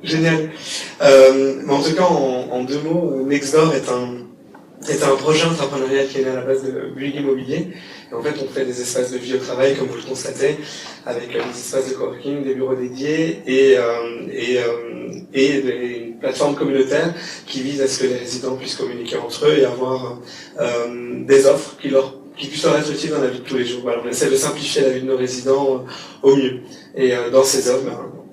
Génial. Mais en tout cas, en deux mots, Nextdoor est un projet entrepreneurial qui est né à la base de Bouygues Immobilier. Et en fait, on fait des espaces de vie au travail, comme vous le constatez, avec des espaces de coworking, des bureaux dédiés et des plateformes communautaires qui visent à ce que les résidents puissent communiquer entre eux et avoir des offres qui puissent leur être utiles dans la vie de tous les jours. Voilà, on essaie de simplifier la vie de nos résidents au mieux. Et dans ces offres,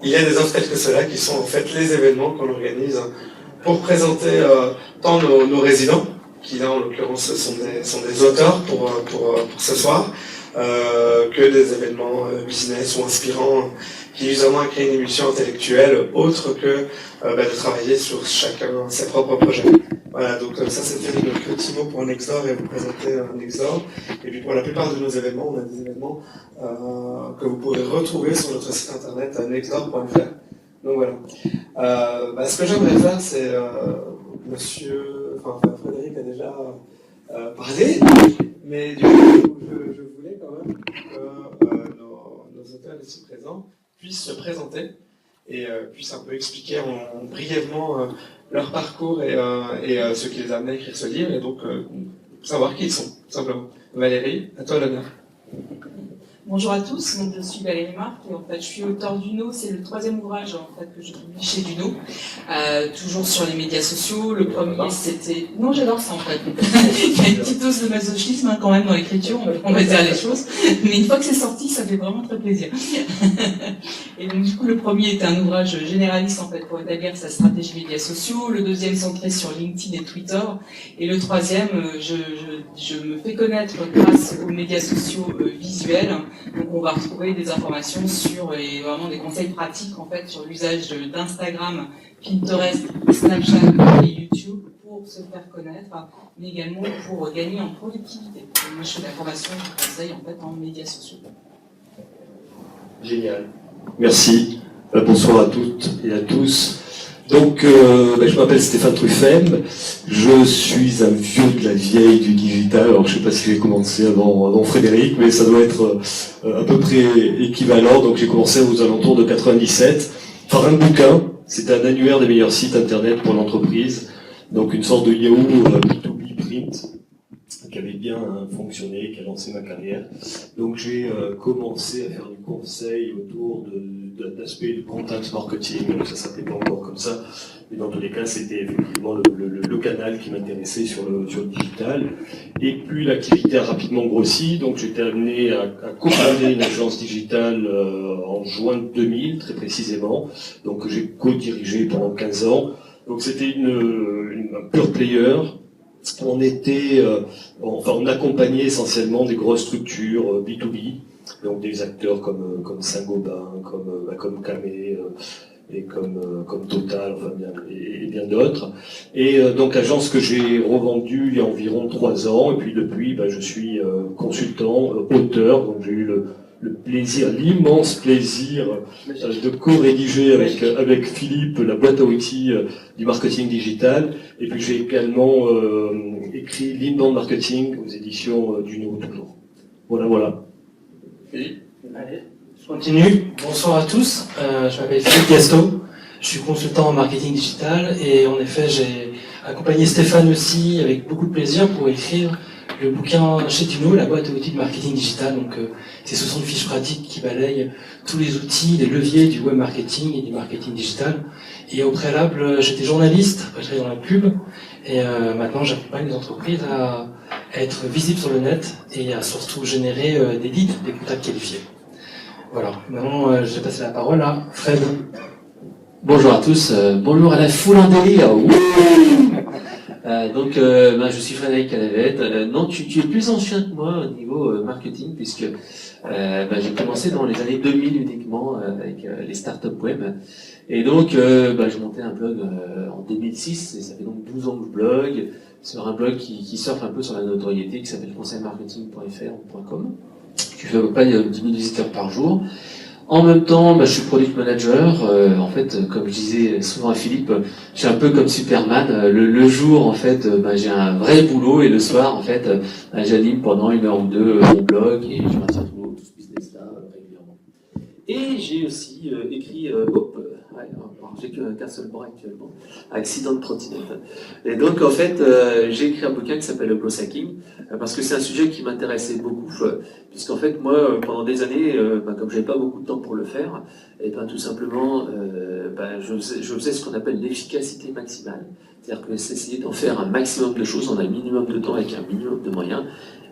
il y a des offres telles que cela qui sont en fait les événements qu'on organise pour présenter tant nos résidents, qui là en l'occurrence sont des auteurs pour ce soir, que des événements business ou inspirants qui visent vraiment à créer une émulsion intellectuelle autre que de travailler sur chacun ses propres projets. Voilà, donc ça c'était le petit mot pour Nextdoor et vous présenter Nextdoor. Et puis pour la plupart de nos événements, on a des événements que vous pourrez retrouver sur notre site internet nextdoor.fr. Donc voilà. Ce que j'aimerais faire, c'est Frédéric a déjà parlé, mais du coup, je voulais quand même que nos auteurs ici présents puissent se présenter et puissent un peu expliquer brièvement leur parcours et ce qui les a amenés à écrire ce livre, et donc savoir qui ils sont, simplement. Valérie, à toi l'honneur. Bonjour à tous, donc je suis Valérie Marc et en fait je suis auteure d'Uno, c'est le troisième ouvrage en fait que je publie chez Duno, toujours sur les médias sociaux. Le premier c'était... Non, j'adore ça en fait. Il y a une petite dose de masochisme quand même dans l'écriture, on va dire les choses, mais une fois que c'est sorti, ça fait vraiment très plaisir. Et donc du coup le premier était un ouvrage généraliste en fait pour établir sa stratégie médias sociaux, le deuxième centré sur LinkedIn et Twitter, et le troisième je me fais connaître grâce aux médias sociaux visuels. Donc on va retrouver des informations sur et vraiment des conseils pratiques en fait sur l'usage d'Instagram, Pinterest, Snapchat et YouTube pour se faire connaître, mais également pour gagner en productivité. Et moi je fais de la formation et du conseil en fait en médias sociaux. Génial. Merci. Bonsoir à toutes et à tous. Donc, je m'appelle Stéphane Truffem, je suis un vieux de la vieille du digital. Alors, je ne sais pas si j'ai commencé avant Frédéric, mais ça doit être à peu près équivalent. Donc, j'ai commencé aux alentours de 97 par un bouquin. C'était un annuaire des meilleurs sites internet pour l'entreprise. Donc, une sorte de Yahoo B2B print qui avait bien fonctionné, qui a lancé ma carrière. Donc, j'ai commencé à faire du conseil autour d'aspects du content marketing. Donc, ça s'appelait pas encore comme ça. Mais dans tous les cas, c'était effectivement le canal qui m'intéressait sur le digital. Et puis l'activité a rapidement grossi, donc j'étais amené à co-fonder une agence digitale en juin 2000, très précisément. Donc j'ai co-dirigé pendant 15 ans. Donc c'était un pure player. On était, on accompagnait essentiellement des grosses structures B2B, donc des acteurs comme Saint-Gobain, comme Camé, et comme Total, enfin bien d'autres. Et donc agence que j'ai revendue il y a environ 3 ans, et puis depuis je suis consultant, auteur, donc j'ai eu le plaisir, l'immense plaisir de co-rédiger avec Philippe la boîte à outils du marketing digital, et puis j'ai également écrit l'inbound marketing aux éditions d'Uno toujours. Voilà. Philippe, allez. Je continue. Bonsoir à tous. Je m'appelle Philippe Gasto. Je suis consultant en marketing digital et en effet j'ai accompagné Stéphane aussi avec beaucoup de plaisir pour écrire le bouquin chez Duno, la boîte à outils de marketing digital. Donc c'est 60 fiches pratiques qui balayent tous les outils, les leviers du web marketing et du marketing digital. Et au préalable, j'étais journaliste, après je travaillais dans la pub et maintenant j'accompagne les entreprises à être visibles sur le net et à surtout générer des leads, des contacts qualifiés. Voilà, maintenant je vais passer la parole à Fred. Bonjour à tous, bonjour à la foule en délire. Je suis Frédéric Canavette. Non, tu es plus ancien que moi au niveau marketing, puisque j'ai commencé dans les années 2000 uniquement avec les startups web. Et donc, je montais un blog en 2006, et ça fait donc 12 ans que je blogue, sur un blog qui surfe un peu sur la notoriété, qui s'appelle conseilmarketing.fr.com. qui fait à peu près 10 000 visiteurs par jour. En même temps, je suis product manager. En fait, comme je disais souvent à Philippe, je suis un peu comme Superman. Le jour, en fait, j'ai un vrai boulot, et le soir, en fait, j'anime pendant 1 heure ou 2 mon blog, et je maintiens tout ce business-là régulièrement. Et j'ai aussi écrit Ouais, alors, j'ai qu'un seul bras actuellement. Accident de trottinette. Et donc, en fait, j'ai écrit un bouquin qui s'appelle Le Growth Hacking, parce que c'est un sujet qui m'intéressait beaucoup, puisqu'en fait, moi, pendant des années, comme j'avais pas beaucoup de temps pour le faire, et ben tout simplement, je faisais ce qu'on appelle l'efficacité maximale. C'est-à-dire que c'est essayer d'en faire un maximum de choses en un minimum de temps avec un minimum de moyens.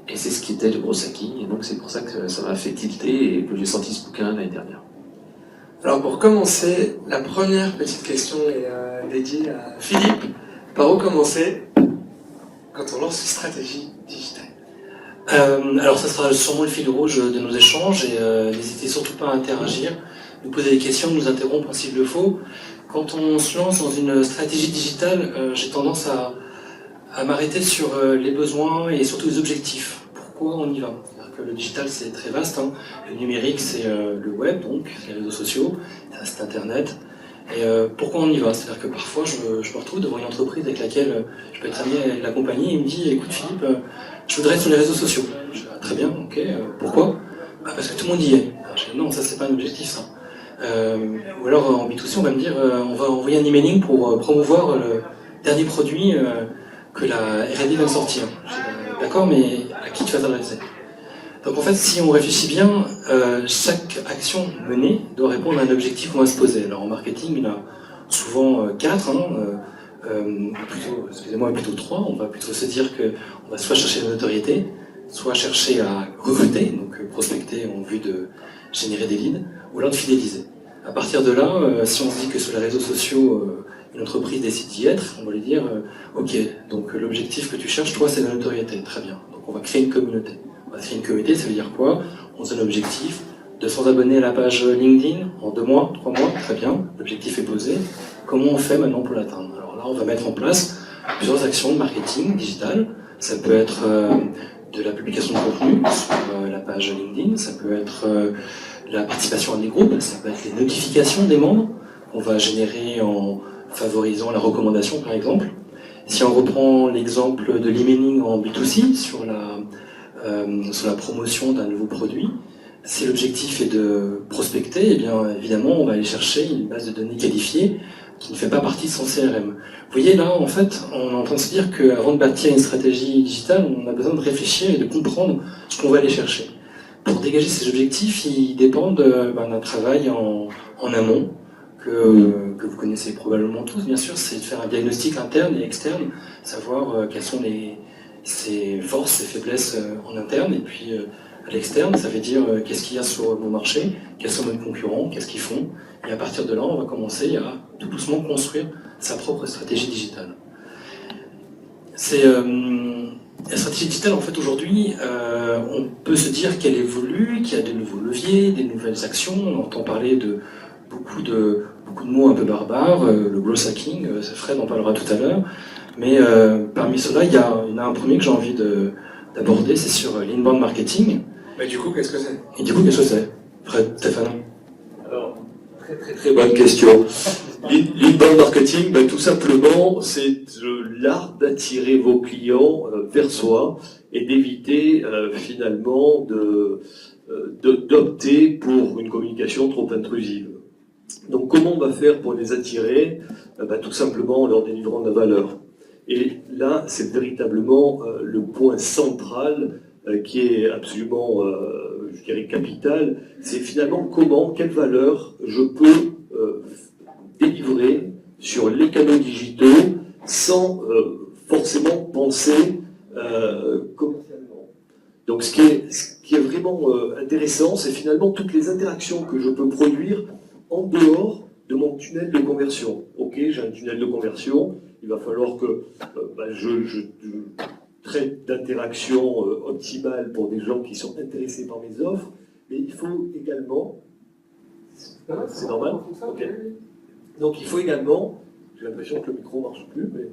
Et c'est ce qui était le Growth Hacking. Et donc, c'est pour ça que ça m'a fait tilter et que j'ai sorti ce bouquin l'année dernière. Alors pour commencer, la première petite question est dédiée à Philippe. Par où commencer quand on lance une stratégie digitale? Alors ça sera sûrement le fil rouge de nos échanges et n'hésitez surtout pas à interagir, nous poser des questions, nous interrompre s'il le faut. Quand on se lance dans une stratégie digitale, j'ai tendance à m'arrêter sur les besoins et surtout les objectifs. Pourquoi on y va? Que le digital c'est très vaste, hein. Le numérique c'est le web, donc les réseaux sociaux, c'est internet. Et pourquoi on y va? C'est-à-dire que parfois je me retrouve devant une entreprise avec laquelle je peux être amené à l'accompagner et il me dit écoute Philippe, je voudrais être sur les réseaux sociaux. Je dis, très bien, ok, pourquoi? Parce que tout le monde y est. Alors, je dis, non, ça c'est pas un objectif ça. Ou alors en B2C on va me dire on va envoyer un emailing pour promouvoir le dernier produit que la R&D vient de sortir. Je dis, d'accord, mais à qui tu vas t'adresser? Donc en fait, si on réfléchit bien, chaque action menée doit répondre à un objectif qu'on va se poser. Alors en marketing, il y en a souvent 4, plutôt 3. On va plutôt se dire qu'on va soit chercher la notoriété, soit chercher à recruter, donc prospecter en vue de générer des leads, ou alors de fidéliser. À partir de là, si on se dit que sur les réseaux sociaux, une entreprise décide d'y être, on va lui dire ok, donc l'objectif que tu cherches, toi, c'est la notoriété. Très bien. Donc on va créer une communauté. On va créer une communauté, ça veut dire quoi? On se donne l'objectif, 200 abonnés à la page LinkedIn en 2 mois, 3 mois, très bien, l'objectif est posé. Comment on fait maintenant pour l'atteindre? Alors là, on va mettre en place plusieurs actions de marketing digital. Ça peut être de la publication de contenu sur la page LinkedIn, ça peut être la participation à des groupes, ça peut être les notifications des membres qu'on va générer en favorisant la recommandation par exemple. Si on reprend l'exemple de l'emailing en B2C sur la promotion d'un nouveau produit, si l'objectif est de prospecter, eh bien évidemment on va aller chercher une base de données qualifiée qui ne fait pas partie de son CRM. Vous voyez là, en fait, on est en train de se dire qu'avant de bâtir une stratégie digitale, on a besoin de réfléchir et de comprendre ce qu'on va aller chercher. Pour dégager ces objectifs, ils dépendent d'un travail en amont, que vous connaissez probablement tous, bien sûr, c'est de faire un diagnostic interne et externe, savoir quelles sont ses forces, ses faiblesses en interne, et puis à l'externe, ça veut dire qu'est-ce qu'il y a sur mon marché, quels sont mes concurrents, qu'est-ce qu'ils font, et à partir de là, on va commencer à tout doucement construire sa propre stratégie digitale. La stratégie digitale, en fait, aujourd'hui, on peut se dire qu'elle évolue, qu'il y a de nouveaux leviers, des nouvelles actions. On entend parler de beaucoup de mots un peu barbares, le growth hacking, Fred en parlera tout à l'heure. Mais parmi ceux-là, il y en a un premier que j'ai envie d'aborder, c'est sur l'inbound marketing. Mais du coup, qu'est-ce que c'est? Et du coup, qu'est-ce que c'est, Fred, Stéphane? Alors, très bonne question. L'inbound marketing, tout simplement, c'est l'art d'attirer vos clients vers soi et d'éviter finalement d'opter pour une communication trop intrusive. Donc comment on va faire pour les attirer? Tout simplement en leur délivrant de la valeur. Et là, c'est véritablement le point central qui est absolument, je dirais, capital. C'est finalement quelle valeur je peux délivrer sur les canaux digitaux sans forcément penser commercialement. Donc ce qui est vraiment intéressant, c'est finalement toutes les interactions que je peux produire en dehors de mon tunnel de conversion. Ok, j'ai un tunnel de conversion, il va falloir que je traite d'interactions optimales pour des gens qui sont intéressés par mes offres, mais il faut également... C'est normal? Ok. Donc il faut également, j'ai l'impression que le micro ne marche plus, mais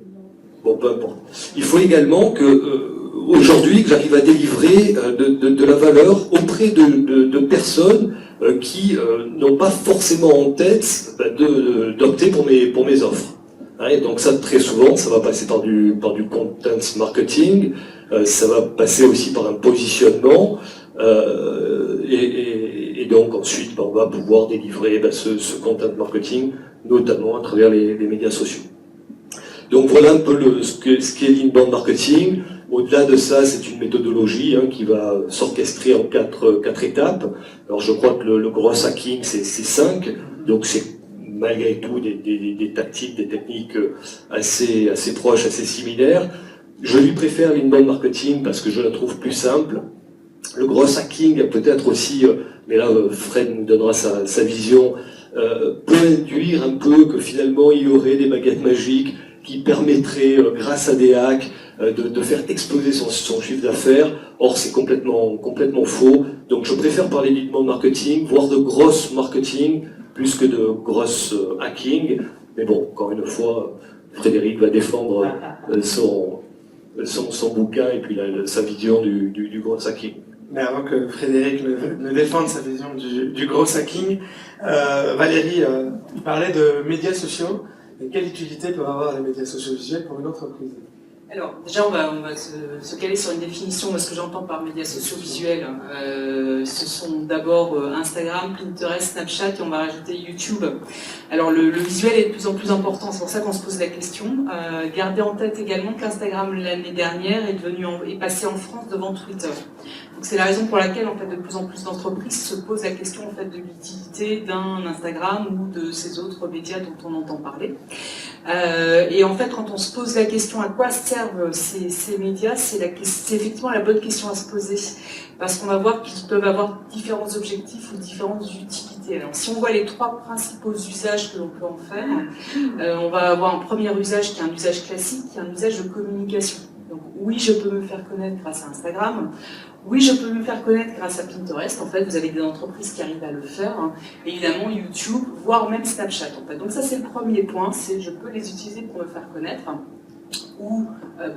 bon, peu importe. Il faut également que aujourd'hui, que j'arrive à délivrer de la valeur auprès de personnes qui n'ont pas forcément en tête d'opter pour mes offres. Et donc ça, très souvent, ça va passer par du content marketing, ça va passer aussi par un positionnement, et donc ensuite, on va pouvoir délivrer ce content marketing notamment à travers les médias sociaux. Donc voilà un peu ce qu'est l'inbound marketing. Au-delà de ça, c'est une méthodologie qui va s'orchestrer en quatre étapes. Alors je crois que le gros hacking, c'est 5, donc c'est malgré tout des tactiques, des techniques assez proches, assez similaires. Je lui préfère l'inbound marketing parce que je la trouve plus simple. Le gros hacking, peut-être aussi, mais là Fred nous donnera sa vision, peut induire un peu que finalement il y aurait des baguettes magiques qui permettraient, grâce à des hacks, de faire exploser son chiffre d'affaires. Or, c'est complètement faux. Donc, je préfère parler d'inbound marketing, voire de gross marketing, plus que de gross hacking. Mais bon, encore une fois, Frédéric va défendre son bouquin et puis sa vision du gros hacking. Mais avant que Frédéric ne défende sa vision du gros hacking, Valérie parlait de médias sociaux. Et quelle utilité peuvent avoir les médias sociaux visuels pour une entreprise? Alors, déjà, on va se caler sur une définition. Moi, ce que j'entends par médias sociaux visuels, ce sont d'abord Instagram, Pinterest, Snapchat, et on va rajouter YouTube. Alors, le visuel est de plus en plus important, c'est pour ça qu'on se pose la question. Gardez en tête également qu'Instagram, l'année dernière, est passé en France devant Twitter. Donc, c'est la raison pour laquelle, en fait, de plus en plus d'entreprises se posent la question, en fait, de l'utilité d'un Instagram ou de ces autres médias dont on entend parler. Et en fait, quand on se pose la question à quoi servent ces médias, c'est effectivement la bonne question à se poser. Parce qu'on va voir qu'ils peuvent avoir différents objectifs ou différentes utilités. Alors, si on voit les 3 principaux usages que l'on peut en faire, on va avoir un premier usage qui est un usage classique, qui est un usage de communication. Donc oui, je peux me faire connaître grâce à Instagram. Oui, je peux me faire connaître grâce à Pinterest. En fait, vous avez des entreprises qui arrivent à le faire. Évidemment, YouTube, voire même Snapchat. En fait. Donc ça, c'est le premier point. C'est je peux les utiliser pour me faire connaître ou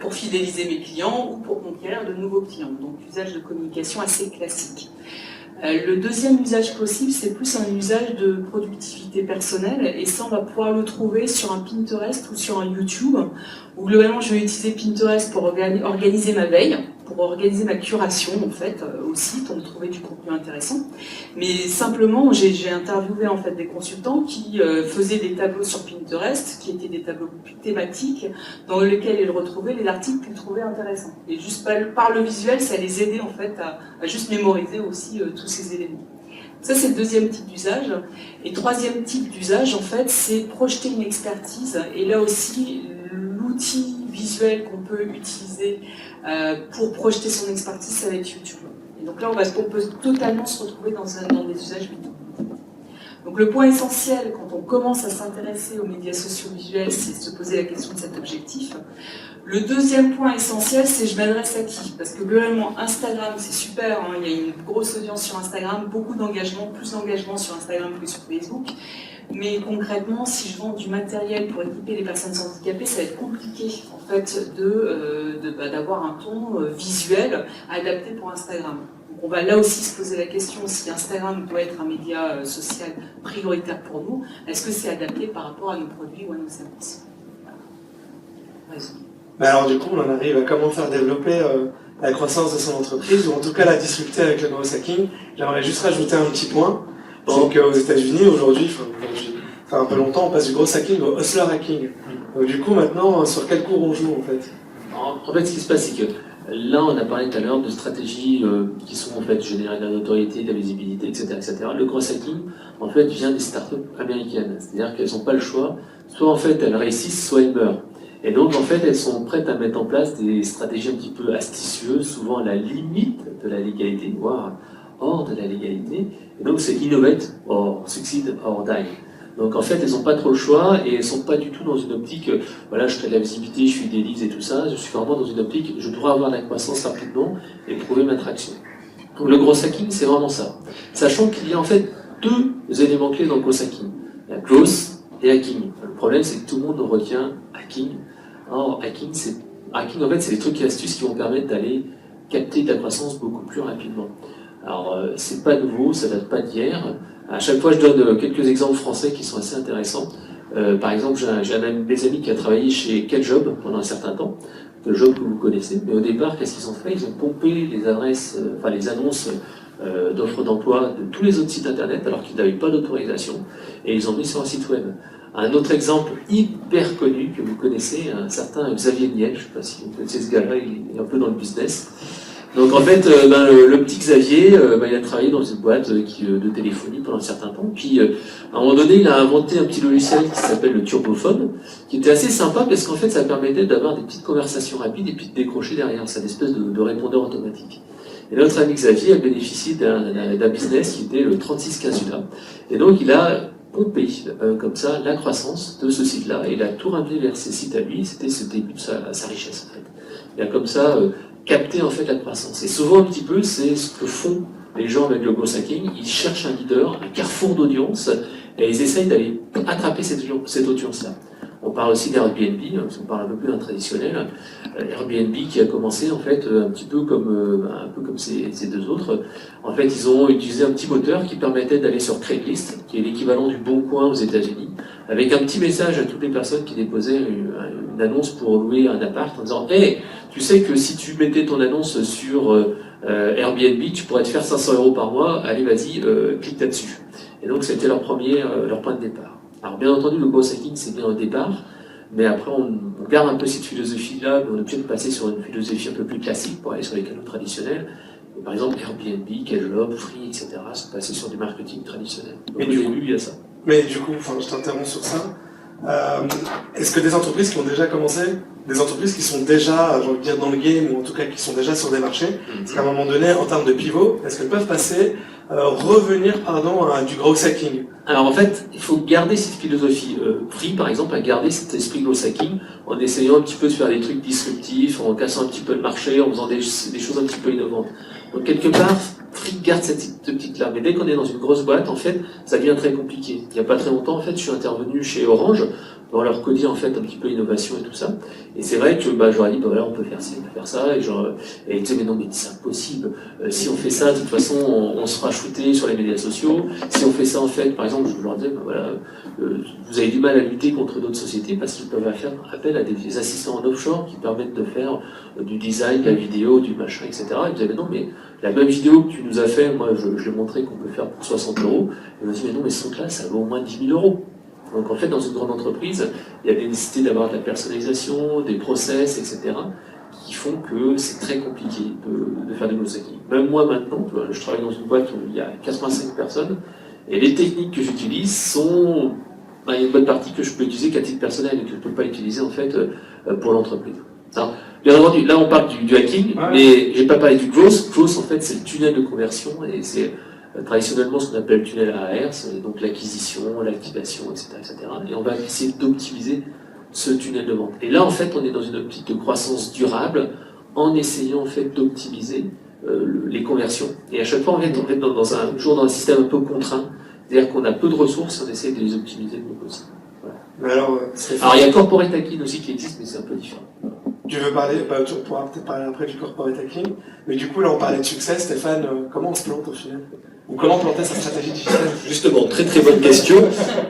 pour fidéliser mes clients ou pour conquérir de nouveaux clients. Donc, usage de communication assez classique. Le deuxième usage possible, c'est plus un usage de productivité personnelle, et ça, on va pouvoir le trouver sur un Pinterest ou sur un YouTube, où globalement, je vais utiliser Pinterest pour organiser ma veille, pour organiser ma curation, en fait, aussi, pour me trouver du contenu intéressant. Mais simplement, j'ai interviewé, en fait, des consultants qui faisaient des tableaux sur Pinterest, qui étaient des tableaux thématiques, dans lesquels ils retrouvaient les articles qu'ils trouvaient intéressants. Et juste par le visuel, ça les aidait, en fait, à juste mémoriser aussi tous ces éléments. Ça, c'est le deuxième type d'usage. Et troisième type d'usage, en fait, c'est projeter une expertise. Et là aussi, l'outil visuel qu'on peut utiliser pour projeter son expertise, ça va être YouTube. Et donc là, on peut totalement se retrouver dans des usages vidéo. Donc le point essentiel, quand on commence à s'intéresser aux médias sociaux visuels, c'est de se poser la question de cet objectif. Le deuxième point essentiel, c'est je m'adresse à qui? Parce que globalement, Instagram, c'est super, il y a une grosse audience sur Instagram, beaucoup d'engagement, plus d'engagement sur Instagram que sur Facebook. Mais concrètement, si je vends du matériel pour équiper les personnes handicapées, ça va être compliqué en fait d'avoir un ton visuel adapté pour Instagram. Donc on va là aussi se poser la question si Instagram doit être un média social prioritaire pour nous, est-ce que c'est adapté par rapport à nos produits ou à nos services? Voilà. Mais alors du coup, on en arrive à comment faire développer la croissance de son entreprise, ou en tout cas la disrupter avec le gros hacking. J'aimerais juste rajouter un petit point. C'est qu'aux États-Unis, aujourd'hui, enfin un peu longtemps, on passe du gros hacking au hustler hacking. Donc du coup, maintenant, sur quel cours on joue en fait? En fait, ce qui se passe, c'est que là, on a parlé tout à l'heure de stratégies qui sont en fait générer de la notoriété, de la visibilité, etc., etc. Le gros hacking, en fait, vient des startups américaines. C'est-à-dire qu'elles n'ont pas le choix. Soit en fait, elles réussissent, soit elles meurent. Et donc, en fait, elles sont prêtes à mettre en place des stratégies un petit peu astucieuses, souvent à la limite de la légalité, voire hors de la légalité. Et donc, c'est innovate or succeed or die. Donc, en fait, elles n'ont pas trop le choix et elles ne sont pas du tout dans une optique, voilà, je crée de la visibilité, je fidélise et tout ça. Je suis vraiment dans une optique, je dois avoir de la croissance rapidement et prouver ma traction. Donc, le gros hacking, c'est vraiment ça. Sachant qu'il y a en fait 2 éléments clés dans le gros hacking. Il y a growth et hacking. Le problème, c'est que tout le monde retient hacking. Or, hacking, en fait, c'est les trucs et astuces qui vont permettre d'aller capter de la croissance beaucoup plus rapidement. Alors, c'est pas nouveau, ça date pas d'hier. À chaque fois, je donne quelques exemples français qui sont assez intéressants. Par exemple, j'ai un de mes amis qui a travaillé chez QuelJob pendant un certain temps, le job que vous connaissez. Mais au départ, qu'est-ce qu'ils ont fait? Ils ont pompé les adresses, les annonces d'offres d'emploi de tous les autres sites internet alors qu'ils n'avaient pas d'autorisation, et ils ont mis sur un site web. Un autre exemple hyper connu que vous connaissez, un certain Xavier Niel, je ne sais pas si vous connaissez ce gars-là, il est un peu dans le business. Donc en fait, le petit Xavier, il a travaillé dans une boîte de téléphonie pendant un certain temps. Puis à un moment donné, il a inventé un petit logiciel qui s'appelle le Turbophone, qui était assez sympa parce qu'en fait, ça permettait d'avoir des petites conversations rapides et puis de décrocher derrière. C'est une espèce de répondeur automatique. Et notre ami Xavier a bénéficié d'un business qui était le 3615 UDA. Et donc il a pompé comme ça la croissance de ce site-là. Et il a tout ramené vers ses sites à lui. C'était ce début de sa richesse en fait. Il a comme ça capter en fait la croissance. Et souvent un petit peu, c'est ce que font les gens avec le growth hacking. Ils cherchent un leader, un carrefour d'audience, et ils essayent d'aller attraper cette audience-là. On parle aussi d'Airbnb, parce qu'on parle un peu plus d'un traditionnel. Airbnb qui a commencé en fait un peu comme ces deux autres. En fait, ils ont utilisé un petit moteur qui permettait d'aller sur Craigslist, qui est l'équivalent du Bon Coin aux États-Unis, avec un petit message à toutes les personnes qui déposaient une annonce pour louer un appart en disant hey, tu sais que si tu mettais ton annonce sur Airbnb, tu pourrais te faire 500 € par mois, allez vas-y, clique là-dessus. Et donc c'était leur point de départ. Alors bien entendu, le growth hacking c'est bien au départ, mais après on garde un peu cette philosophie-là, mais on est obligé de passer sur une philosophie un peu plus classique pour aller sur les canaux traditionnels. Et par exemple Airbnb, Kellogg, Free, etc. c'est passé sur du marketing traditionnel. Donc au début, il y a ça. Mais du coup, je t'interromps sur ça. Est-ce que des entreprises qui ont déjà commencé, des entreprises qui sont déjà, j'ai envie de dire, dans le game, ou en tout cas qui sont déjà sur des marchés, est-ce qu'à un moment donné, en termes de pivot, est-ce qu'elles peuvent revenir à du growth hacking? Alors en fait, il faut garder cette philosophie. Free, par exemple, a gardé cet esprit growth hacking en essayant un petit peu de faire des trucs disruptifs, en cassant un petit peu le marché, en faisant des choses un petit peu innovantes. Donc quelque part, Free garde cette optique-là. Mais dès qu'on est dans une grosse boîte, en fait, ça devient très compliqué. Il n'y a pas très longtemps, en fait, je suis intervenu chez Orange, dans leur codir, en fait, un petit peu innovation et tout ça. Et c'est vrai que, j'aurais dit, voilà, on peut faire ci, on peut faire ça. Et ils disaient, mais non, mais c'est impossible. Si on fait ça, de toute façon, on se fera shooter sur les médias sociaux. Si on fait ça, en fait, par exemple, je leur disais, voilà, vous avez du mal à lutter contre d'autres sociétés parce qu'ils peuvent faire appel à des assistants en offshore qui permettent de faire du design, de la vidéo, du machin, etc. Ils disaient, mais non, mais la même vidéo que tu nous as fait, moi, je l'ai montré qu'on peut faire pour 60 €. Et on m'a dit, mais non, mais ce truc-là, ça vaut au moins 10 000 €. Donc en fait, dans une grande entreprise, il y a des nécessités d'avoir de la personnalisation, des process, etc., qui font que c'est très compliqué de faire des growth hacking. Même moi maintenant, je travaille dans une boîte où il y a 85 personnes, et les techniques que j'utilise sont... il y a une bonne partie que je peux utiliser qu'à titre personnel et que je ne peux pas utiliser en fait pour l'entreprise. Alors, bien entendu, là on parle du hacking, mais j'ai pas parlé du growth. Growth en fait c'est le tunnel de conversion et c'est traditionnellement ce qu'on appelle le tunnel AR, c'est donc l'acquisition, l'activation, etc., etc. Et on va essayer d'optimiser ce tunnel de vente. Et là en fait on est dans une optique de croissance durable en essayant en fait d'optimiser les conversions. Et à chaque fois on est toujours dans un système un peu contraint, c'est-à-dire qu'on a peu de ressources et on essaie de les optimiser le mieux possible. Voilà. Mais alors il y a corporate hacking aussi qui existe, mais c'est un peu différent. Tu veux parler, on pourra peut-être parler après du corporate hacking, mais du coup là on parlait de succès, Stéphane, comment on se plante au final? Ou comment planter sa stratégie digitale? Justement, très très bonne question.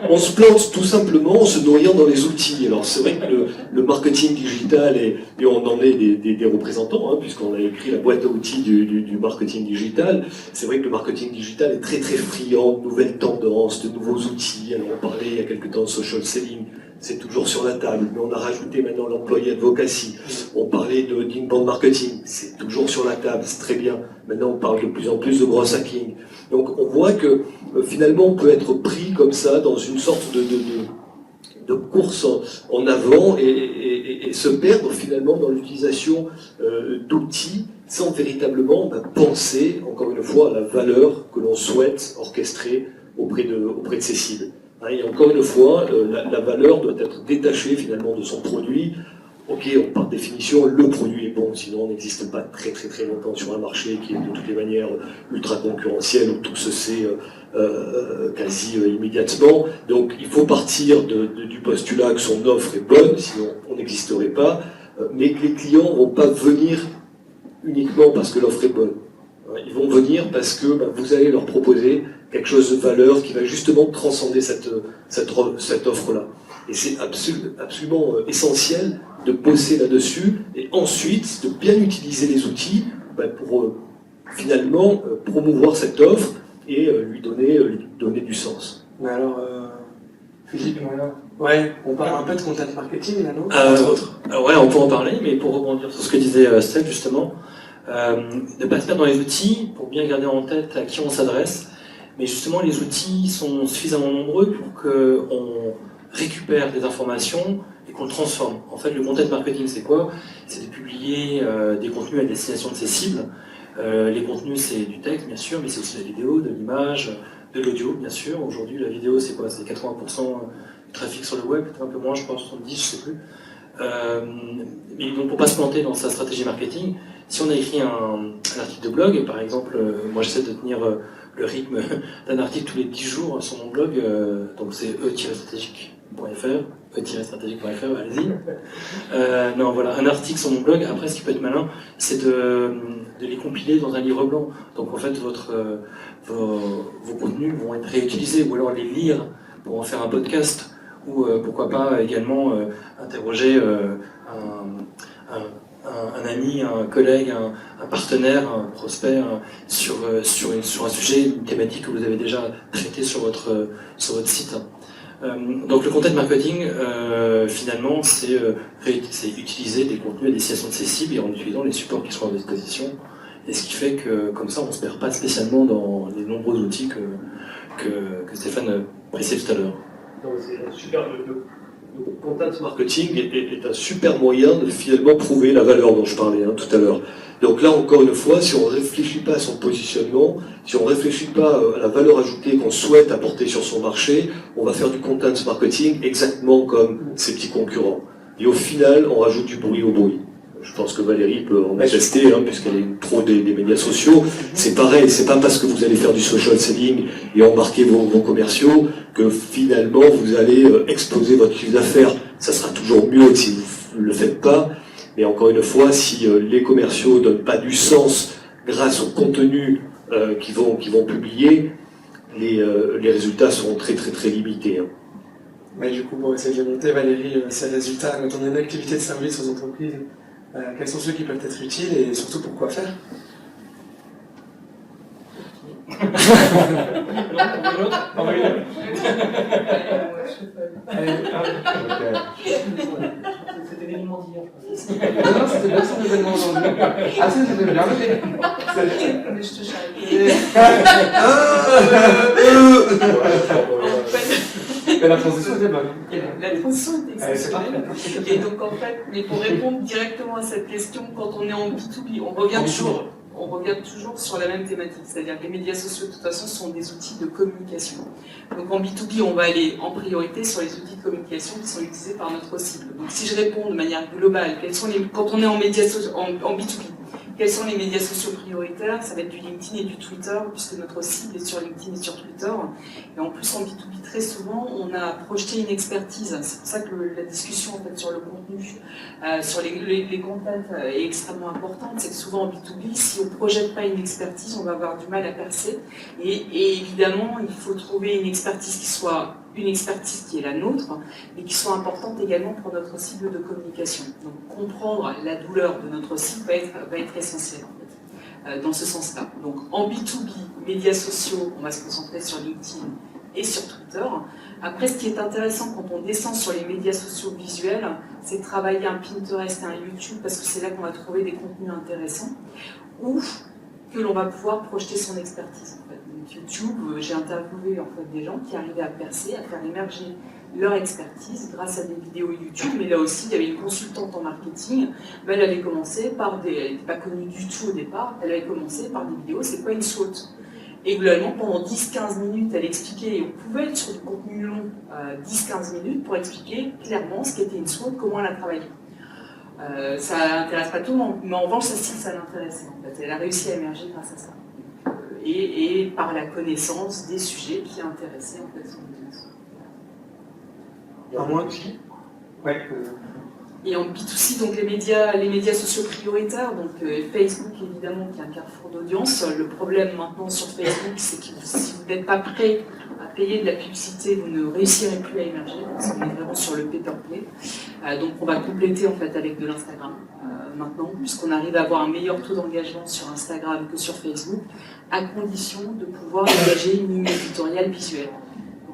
On se plante tout simplement en se noyant dans les outils. Alors c'est vrai que le marketing digital, et on en est des représentants, puisqu'on a écrit la boîte à outils du marketing digital, c'est vrai que le marketing digital est très très friand de nouvelles tendances, de nouveaux outils. Alors on parlait il y a quelque temps de social selling, c'est toujours sur la table, mais on a rajouté maintenant l'employé advocacy. On parlait d'inbound marketing, c'est toujours sur la table, c'est très bien. Maintenant on parle de plus en plus de growth hacking. Donc on voit que finalement on peut être pris comme ça dans une sorte de course en avant et se perdre finalement dans l'utilisation d'outils sans véritablement penser, encore une fois, à la valeur que l'on souhaite orchestrer auprès de ces cibles. Et encore une fois, la valeur doit être détachée finalement de son produit. Ok, par définition, le produit est bon, sinon on n'existe pas très très très longtemps sur un marché qui est de toutes les manières ultra concurrentiel, où tout se sait quasi immédiatement. Donc il faut partir du postulat que son offre est bonne, sinon on n'existerait pas, mais que les clients ne vont pas venir uniquement parce que l'offre est bonne. Ils vont venir parce que vous allez leur proposer quelque chose de valeur qui va justement transcender cette offre-là. Et c'est absolument essentiel de bosser là-dessus et ensuite de bien utiliser les outils pour finalement promouvoir cette offre et lui donner du sens. Mais alors, Philippe, ouais, on parle un peu de content marketing, là, non Entre autres. Ouais, on peut en parler, mais pour rebondir sur ce que disait Steph, justement, ne pas se perdre dans les outils pour bien garder en tête à qui on s'adresse. Mais justement, les outils sont suffisamment nombreux pour qu'on récupère des informations et qu'on le transforme. En fait, le content marketing, c'est quoi? C'est de publier des contenus à destination de ses cibles. Les contenus, c'est du texte, bien sûr, mais c'est aussi de la vidéo, de l'image, de l'audio, bien sûr. Aujourd'hui, la vidéo, c'est quoi? C'est 80% du trafic sur le web, peut-être un peu moins, je pense, 70, je sais plus. Mais donc, pour pas se planter dans sa stratégie marketing, si on a écrit un article de blog, par exemple, moi j'essaie de tenir le rythme d'un article tous les 10 jours sur mon blog, donc c'est e-stratégique.fr, allez-y. Non, voilà, un article sur mon blog. Après, ce qui peut être malin, c'est de les compiler dans un livre blanc. Donc en fait, vos contenus vont être réutilisés, ou alors les lire pour en faire un podcast, ou pourquoi pas également interroger un ami, un collègue, un partenaire, un prospect sur un sujet, une thématique que vous avez déjà traité sur votre site. Donc le content marketing, finalement, c'est utiliser des contenus à destination de ses cibles et en utilisant les supports qui sont à disposition. Et ce qui fait que, comme ça, on ne se perd pas spécialement dans les nombreux outils que Stéphane précisait tout à l'heure. C'est super. Le content marketing est un super moyen de finalement prouver la valeur dont je parlais tout à l'heure. Donc là, encore une fois, si on ne réfléchit pas à son positionnement, si on ne réfléchit pas à la valeur ajoutée qu'on souhaite apporter sur son marché, on va faire du content marketing exactement comme ses petits concurrents. Et au final, on rajoute du bruit au bruit. Je pense que Valérie peut en attester, puisqu'elle est pro des médias sociaux. C'est pareil, c'est pas parce que vous allez faire du social selling et embarquer vos commerciaux que finalement vous allez exploser votre chiffre d'affaires. Ça sera toujours mieux que si vous ne le faites pas. Mais encore une fois, si les commerciaux ne donnent pas du sens grâce au contenu qu'ils vont publier, les résultats seront très très très limités. Mais du coup, pour essayer de monter, Valérie, ces résultats, quand on a une activité de service aux entreprises, quels sont ceux qui peuvent être utiles et surtout pour quoi faire? C'était l'événement d'hier, je pense. Non, c'était bien son événement aujourd'hui. Ah, ça, j'avais bien noté. Mais je te charrie. Mais la transition était bonne. La transition est C'est parfait. exceptionnelle. Et donc en fait, mais pour répondre directement à cette question, quand on est en B2B, on revient toujours sur la même thématique, c'est-à-dire que les médias sociaux de toute façon sont des outils de communication. Donc en B2B, on va aller en priorité sur les outils de communication qui sont utilisés par notre cible. Donc si je réponds de manière globale, quand on est en B2B, quels sont les médias sociaux prioritaires? Ça va être du LinkedIn et du Twitter, puisque notre cible est sur LinkedIn et sur Twitter. Et en plus, en B2B, très souvent, on a projeté une expertise. C'est pour ça que la discussion en fait, sur le contenu, sur les contents est extrêmement importante. C'est que souvent en B2B, si on ne projette pas une expertise, on va avoir du mal à percer. Et évidemment, il faut trouver une expertise qui est la nôtre, mais qui soit importante également pour notre cible de communication. Donc comprendre la douleur de notre cible va être essentiel en fait, dans ce sens-là. Donc en B2B, médias sociaux, on va se concentrer sur LinkedIn et sur Twitter. Après, ce qui est intéressant quand on descend sur les médias sociaux visuels, c'est de travailler un Pinterest et un YouTube, parce que c'est là qu'on va trouver des contenus intéressants, ou que l'on va pouvoir projeter son expertise. En fait. Donc YouTube, j'ai interviewé en fait, des gens qui arrivaient à percer, à faire émerger leur expertise grâce à des vidéos YouTube, mais là aussi il y avait une consultante en marketing, elle avait commencé par elle n'était pas connue du tout au départ, elle avait commencé par des vidéos, c'est quoi une SWOT? Et globalement, pendant 10-15 minutes, elle expliquait, et on pouvait être sur du contenu long, 10-15 minutes, pour expliquer clairement ce qu'était une SWOT, comment elle a travaillé. Ça n'intéresse pas tout le monde, mais en revanche, ça l'intéressait. En fait. Elle a réussi à émerger grâce à ça. Et par la connaissance des sujets qui intéressaient en fait, son audience. À moins qui? Ouais. Et en B2C, donc les médias sociaux prioritaires, donc Facebook évidemment qui est un carrefour d'audience. Le problème maintenant sur Facebook, c'est que si vous n'êtes pas prêt à payer de la publicité, vous ne réussirez plus à émerger, parce qu'on est vraiment sur le pay per play. Donc on va compléter en fait avec de l'Instagram maintenant, puisqu'on arrive à avoir un meilleur taux d'engagement sur Instagram que sur Facebook, à condition de pouvoir engager une ligne éditoriale visuelle.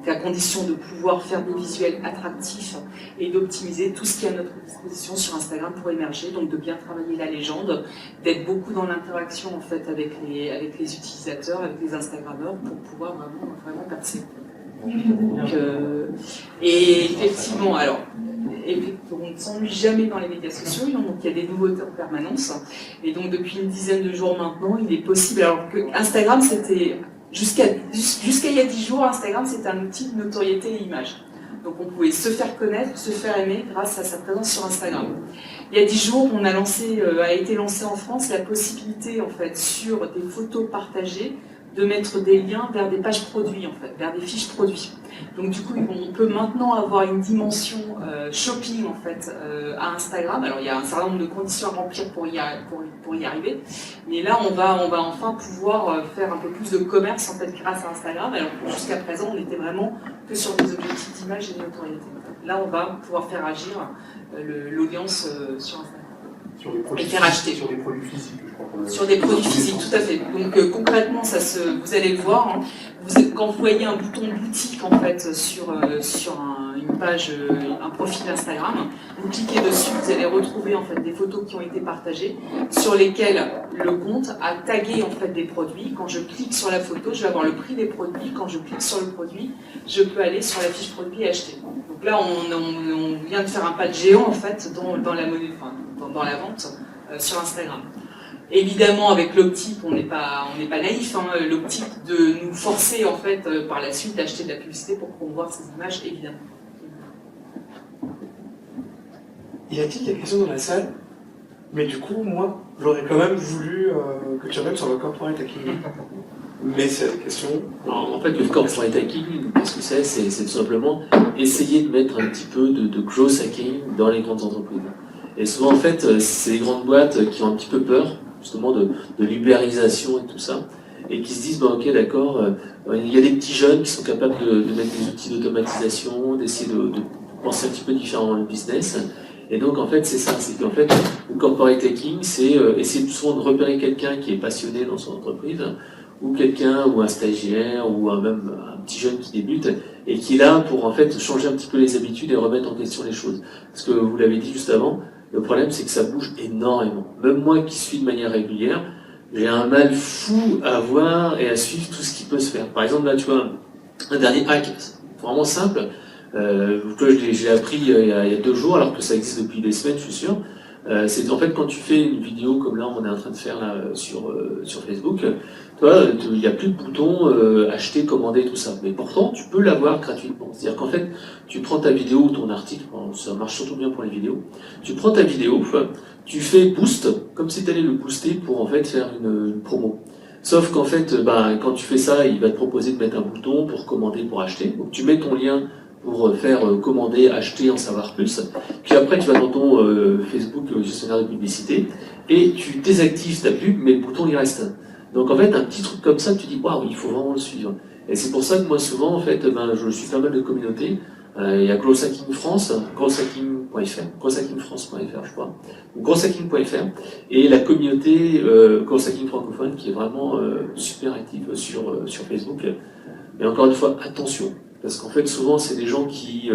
donc à condition de pouvoir faire des visuels attractifs et d'optimiser tout ce qui est à notre disposition sur Instagram pour émerger, donc de bien travailler la légende, d'être beaucoup dans l'interaction en fait avec les utilisateurs, avec les Instagrammeurs pour pouvoir vraiment percer. Donc, et effectivement, alors, on ne s'ennuie jamais dans les médias sociaux, donc il y a des nouveautés en permanence. Et donc depuis une dizaine de jours maintenant, il est possible, alors que Instagram c'était, jusqu'à il y a 10 jours, Instagram c'était un outil de notoriété et image. Donc on pouvait se faire connaître, se faire aimer grâce à sa présence sur Instagram. Il y a 10 jours, a été lancé en France la possibilité en fait sur des photos partagées de mettre des liens vers des pages produits, en fait, vers des fiches produits. Donc du coup, on peut maintenant avoir une dimension shopping en fait à Instagram. Alors il y a un certain nombre de conditions à remplir pour y arriver, mais là on va enfin pouvoir faire un peu plus de commerce en fait grâce à Instagram. Alors jusqu'à présent, on était vraiment que sur des objectifs d'image et de notoriété. Là, on va pouvoir faire agir l'audience sur Instagram. Sur des produits acheter. Sur des produits physiques, je crois. Sur des produits physiques, tout à fait. Donc concrètement, vous allez le voir, hein, quand vous voyez un bouton boutique en fait sur une page, un profil Instagram, vous cliquez dessus, vous allez retrouver en fait des photos qui ont été partagées, sur lesquelles le compte a tagué en fait des produits. Quand je clique sur la photo, je vais avoir le prix des produits. Quand je clique sur le produit, je peux aller sur la fiche produit et acheter. Donc là, on vient de faire un pas de géant en fait dans la monnaie, dans la vente sur Instagram. Évidemment, avec l'optique, on n'est pas naïf, hein, l'optique de nous forcer en fait par la suite d'acheter de la publicité pour promouvoir ces images, évidemment. Y a-t-il des questions dans la salle? Mais du coup, moi, j'aurais quand même voulu que tu reviennes sur le corporate hacking. Mais c'est la question. Alors, en fait, le corporate hacking, qu'est-ce que c'est tout simplement essayer de mettre un petit peu de growth hacking dans les grandes entreprises. Et souvent, en fait, c'est les grandes boîtes qui ont un petit peu peur, justement, de l'ubérisation et tout ça, et qui se disent, ok, d'accord, il y a des petits jeunes qui sont capables de mettre des outils d'automatisation, d'essayer de penser un petit peu différemment le business. Et donc, en fait, c'est ça, c'est qu'en fait, le corporate hacking, c'est essayer souvent de repérer quelqu'un qui est passionné dans son entreprise, ou quelqu'un, ou un stagiaire, ou même un petit jeune qui débute, et qui est là pour, en fait, changer un petit peu les habitudes et remettre en question les choses. Parce que vous l'avez dit juste avant, le problème, c'est que ça bouge énormément. Même moi qui suis de manière régulière, j'ai un mal fou à voir et à suivre tout ce qui peut se faire. Par exemple, là, tu vois, un dernier hack, vraiment simple, je l'ai appris il y a 2 jours, alors que ça existe depuis des semaines, je suis sûr. C'est en fait quand tu fais une vidéo comme là on est en train de faire là sur Facebook, toi il n'y a plus de bouton acheter, commander, tout ça. Mais pourtant tu peux l'avoir gratuitement. C'est-à-dire qu'en fait tu prends ta vidéo ou ton article, ça marche surtout bien pour les vidéos, tu prends ta vidéo, tu fais boost, comme si tu allais le booster pour en fait faire une promo. Sauf qu'en fait, quand tu fais ça, il va te proposer de mettre un bouton pour commander, pour acheter. Donc tu mets ton lien pour faire commander, acheter, en savoir plus. Puis après, tu vas dans ton Facebook gestionnaire de publicité et tu désactives ta pub, mais le bouton il reste. Donc en fait, un petit truc comme ça, tu dis waouh, il faut vraiment le suivre. Et c'est pour ça que moi souvent, en fait, je suis pas mal de communautés. Il y a Growth Hacking France, growthhacking.fr, growthhackingfrance.fr, je crois, ou growthhacking.fr, et la communauté Growth Hacking francophone qui est vraiment super active sur Facebook. Mais encore une fois, attention. Parce qu'en fait, souvent, c'est des gens qui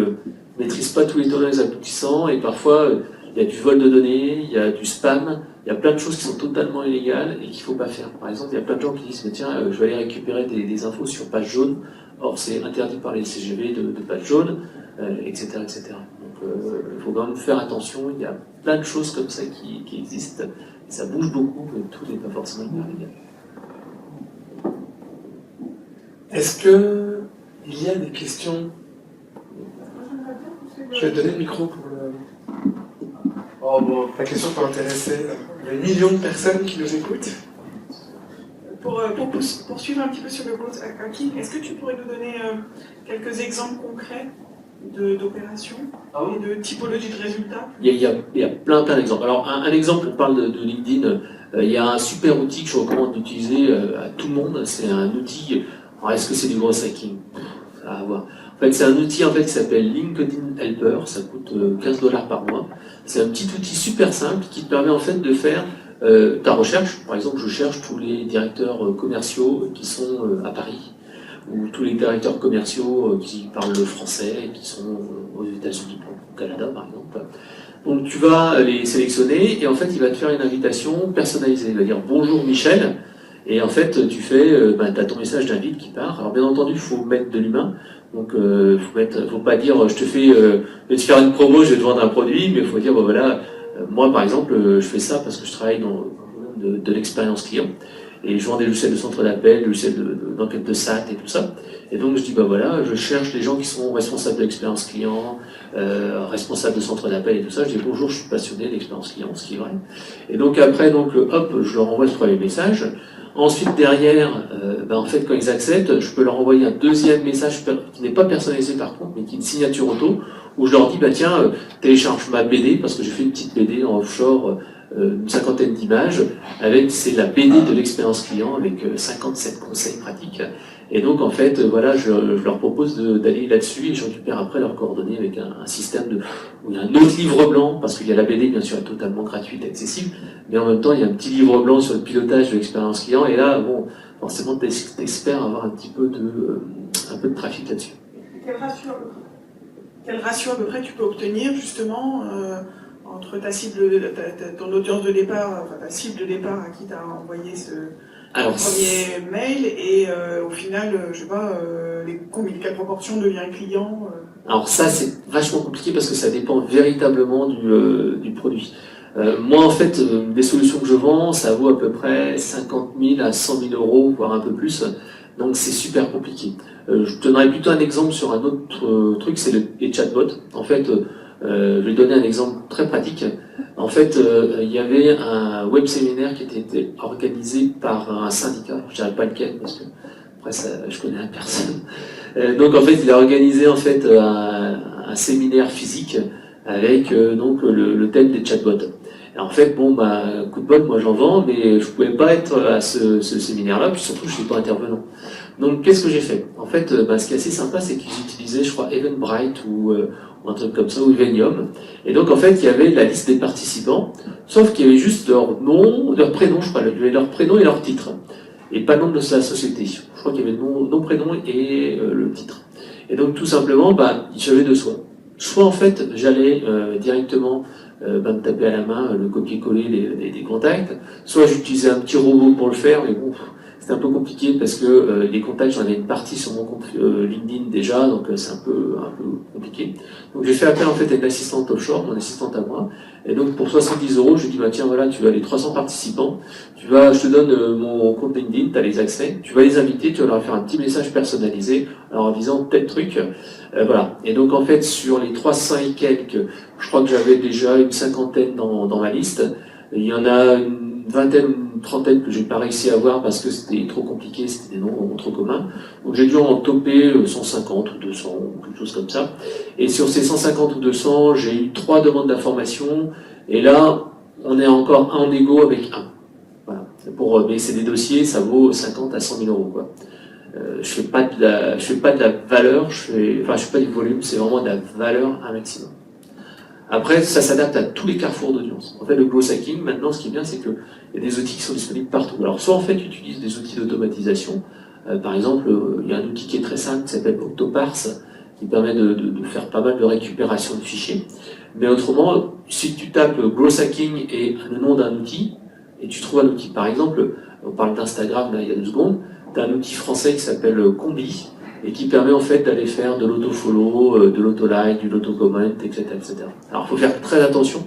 maîtrisent pas tous les tenants et les aboutissants, et parfois, il y a du vol de données, il y a du spam, il y a plein de choses qui sont totalement illégales et qu'il faut pas faire. Par exemple, il y a plein de gens qui disent, mais tiens, je vais aller récupérer des infos sur page jaune, or c'est interdit par les CGV de page jaune, etc., etc. Donc, il faut quand même faire attention, il y a plein de choses comme ça qui existent, et ça bouge beaucoup, mais tout n'est pas forcément hyper légal. Est-ce que il y a des questions? Je vais te donner le micro pour le... Oh bon, ta question peut intéresser les millions de personnes qui nous écoutent. Pour poursuivre un petit peu sur le growth hacking, est-ce que tu pourrais nous donner quelques exemples concrets d'opérations et de typologie de résultats? Il y a plein d'exemples. Alors un exemple, on parle de LinkedIn, il y a un super outil que je recommande d'utiliser à tout le monde, c'est un outil... Alors, est-ce que c'est du growth hacking? Ça va voir. En fait, c'est un outil en fait, qui s'appelle LinkedIn Helper, ça coûte $15 par mois. C'est un petit outil super simple qui te permet en fait de faire ta recherche. Par exemple, je cherche tous les directeurs commerciaux qui sont à Paris, ou tous les directeurs commerciaux qui parlent le français et qui sont aux États-Unis, au Canada par exemple. Donc tu vas les sélectionner et en fait il va te faire une invitation personnalisée. Il va dire bonjour Michel et en fait tu fais, tu as ton message d'invite qui part. Alors bien entendu il faut mettre de l'humain. Donc faut pas dire je vais te faire une promo, je vais te vendre un produit, mais il faut dire voilà, moi par exemple je fais ça parce que je travaille dans de l'expérience client. Et je vends des logiciels de centre d'appel, des logiciels d'enquête de SAT et tout ça. Et donc je dis, voilà, je cherche les gens qui sont responsables de l'expérience client, responsables de centre d'appel et tout ça. Je dis, bonjour, je suis passionné d'expérience client, ce qui est vrai. Et donc après, hop, je leur envoie ce premier message. Ensuite, derrière, en fait, quand ils acceptent, je peux leur envoyer un deuxième message qui n'est pas personnalisé par contre, mais qui est une signature auto, où je leur dis, tiens, télécharge ma BD, parce que j'ai fait une petite BD en offshore, une cinquantaine d'images, c'est la BD de l'expérience client avec 57 conseils pratiques. Et donc en fait, voilà, je leur propose d'aller là-dessus et je récupère après leurs coordonnées avec un système où il y a un autre livre blanc, parce qu'il y a la BD bien sûr totalement gratuite, accessible, mais en même temps il y a un petit livre blanc sur le pilotage de l'expérience client et là, bon, forcément t'espères avoir un peu de trafic là-dessus. Quel ratio à peu près tu peux obtenir justement entre ta cible, ton audience de départ, enfin ta cible de départ à qui tu as envoyé ce premier mail et au final, je sais pas, quelle proportion devient client Alors ça c'est vachement compliqué parce que ça dépend véritablement du produit. Moi en fait, des solutions que je vends, ça vaut à peu près 50 000 à 100 000 euros, voire un peu plus. Donc c'est super compliqué. Je te donnerai plutôt un exemple sur un autre truc, c'est les chatbots. En fait, je vais donner un exemple très pratique. En fait, il y avait un web séminaire qui était organisé par un syndicat, je ne dirais pas lequel parce que après ça, je connais la personne. Donc en fait, il a organisé en fait un séminaire physique avec donc le thème des chatbots. Et en fait, coup de bol, moi j'en vends, mais je pouvais pas être à ce séminaire-là, puis surtout je suis pas intervenant. Donc qu'est-ce que j'ai fait? En fait, ce qui est assez sympa, c'est qu'ils utilisaient, je crois, Eventbrite ou un truc comme ça, ou Evenium. Et donc en fait, il y avait la liste des participants, sauf qu'il y avait juste leur nom, leur prénom, je crois, il y avait leur prénom et leur titre, et pas le nom de la société. Je crois qu'il y avait le nom, prénom et le titre. Et donc tout simplement, j'avais deux choix. Soit en fait, j'allais directement me taper à la main le copier-coller des contacts, soit j'utilisais un petit robot pour le faire, mais bon, c'était un peu compliqué parce que les contacts, j'en avais une partie sur mon compte LinkedIn déjà, donc c'est un peu compliqué. Donc j'ai fait appel en fait à une assistante offshore, mon assistante à moi, et donc pour 70 euros, je lui ai dit tiens voilà, tu as les 300 participants, je te donne mon compte LinkedIn, tu as les accès, tu vas les inviter, tu vas leur faire un petit message personnalisé, en disant tel truc, voilà. Et donc en fait sur les 300 et quelques, je crois que j'avais déjà une cinquantaine dans ma liste, il y en a une vingtaine, une trentaine que j'ai pas réussi à avoir parce que c'était trop compliqué, c'était des noms trop communs. Donc j'ai dû en toper 150 ou 200 ou quelque chose comme ça. Et sur ces 150 ou 200, j'ai eu 3 demandes d'information. Et là, on est encore en égo avec un. Voilà. Mais c'est des dossiers, ça vaut 50 à 100 000 euros, quoi. Je fais pas de la valeur, je fais pas du volume, c'est vraiment de la valeur un maximum. Après, ça s'adapte à tous les carrefours d'audience. En fait, le growth hacking, maintenant, ce qui est bien, c'est qu'il y a des outils qui sont disponibles partout. Alors, soit en fait, tu utilises des outils d'automatisation. Par exemple, il y a un outil qui est très simple, qui s'appelle Octoparse, qui permet de faire pas mal de récupération de fichiers. Mais autrement, si tu tapes growth hacking et le nom d'un outil, et tu trouves un outil, par exemple, on parle d'Instagram, là, il y a 2 secondes, tu as un outil français qui s'appelle Combi, et qui permet en fait d'aller faire de l'auto-follow, de l'auto-like, du l'auto-comment, etc., etc. Alors il faut faire très attention,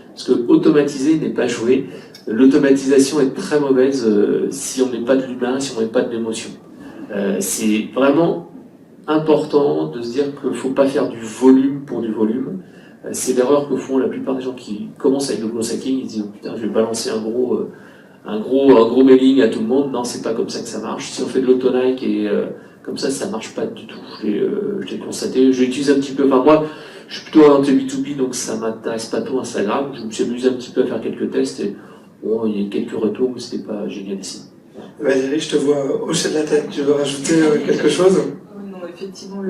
parce que automatiser n'est pas jouer. L'automatisation est très mauvaise si on met pas de l'humain, si on met pas de l'émotion. C'est vraiment important de se dire qu'il ne faut pas faire du volume pour du volume. C'est l'erreur que font la plupart des gens qui commencent avec le growth hacking, ils se disent putain, je vais balancer un gros mailing à tout le monde. Non, c'est pas comme ça que ça marche. Si on fait de l'auto-like et comme ça marche pas du tout. J'ai constaté. J'ai utilisé un petit peu. Enfin, moi, je suis plutôt orienté B2B, donc ça m'intéresse pas trop Instagram. Je me suis amusé un petit peu à faire quelques tests et bon, il y a eu quelques retours, mais c'était pas génial ici. Valérie, je te vois hocher de la tête. Tu veux rajouter quelque chose? Non, effectivement,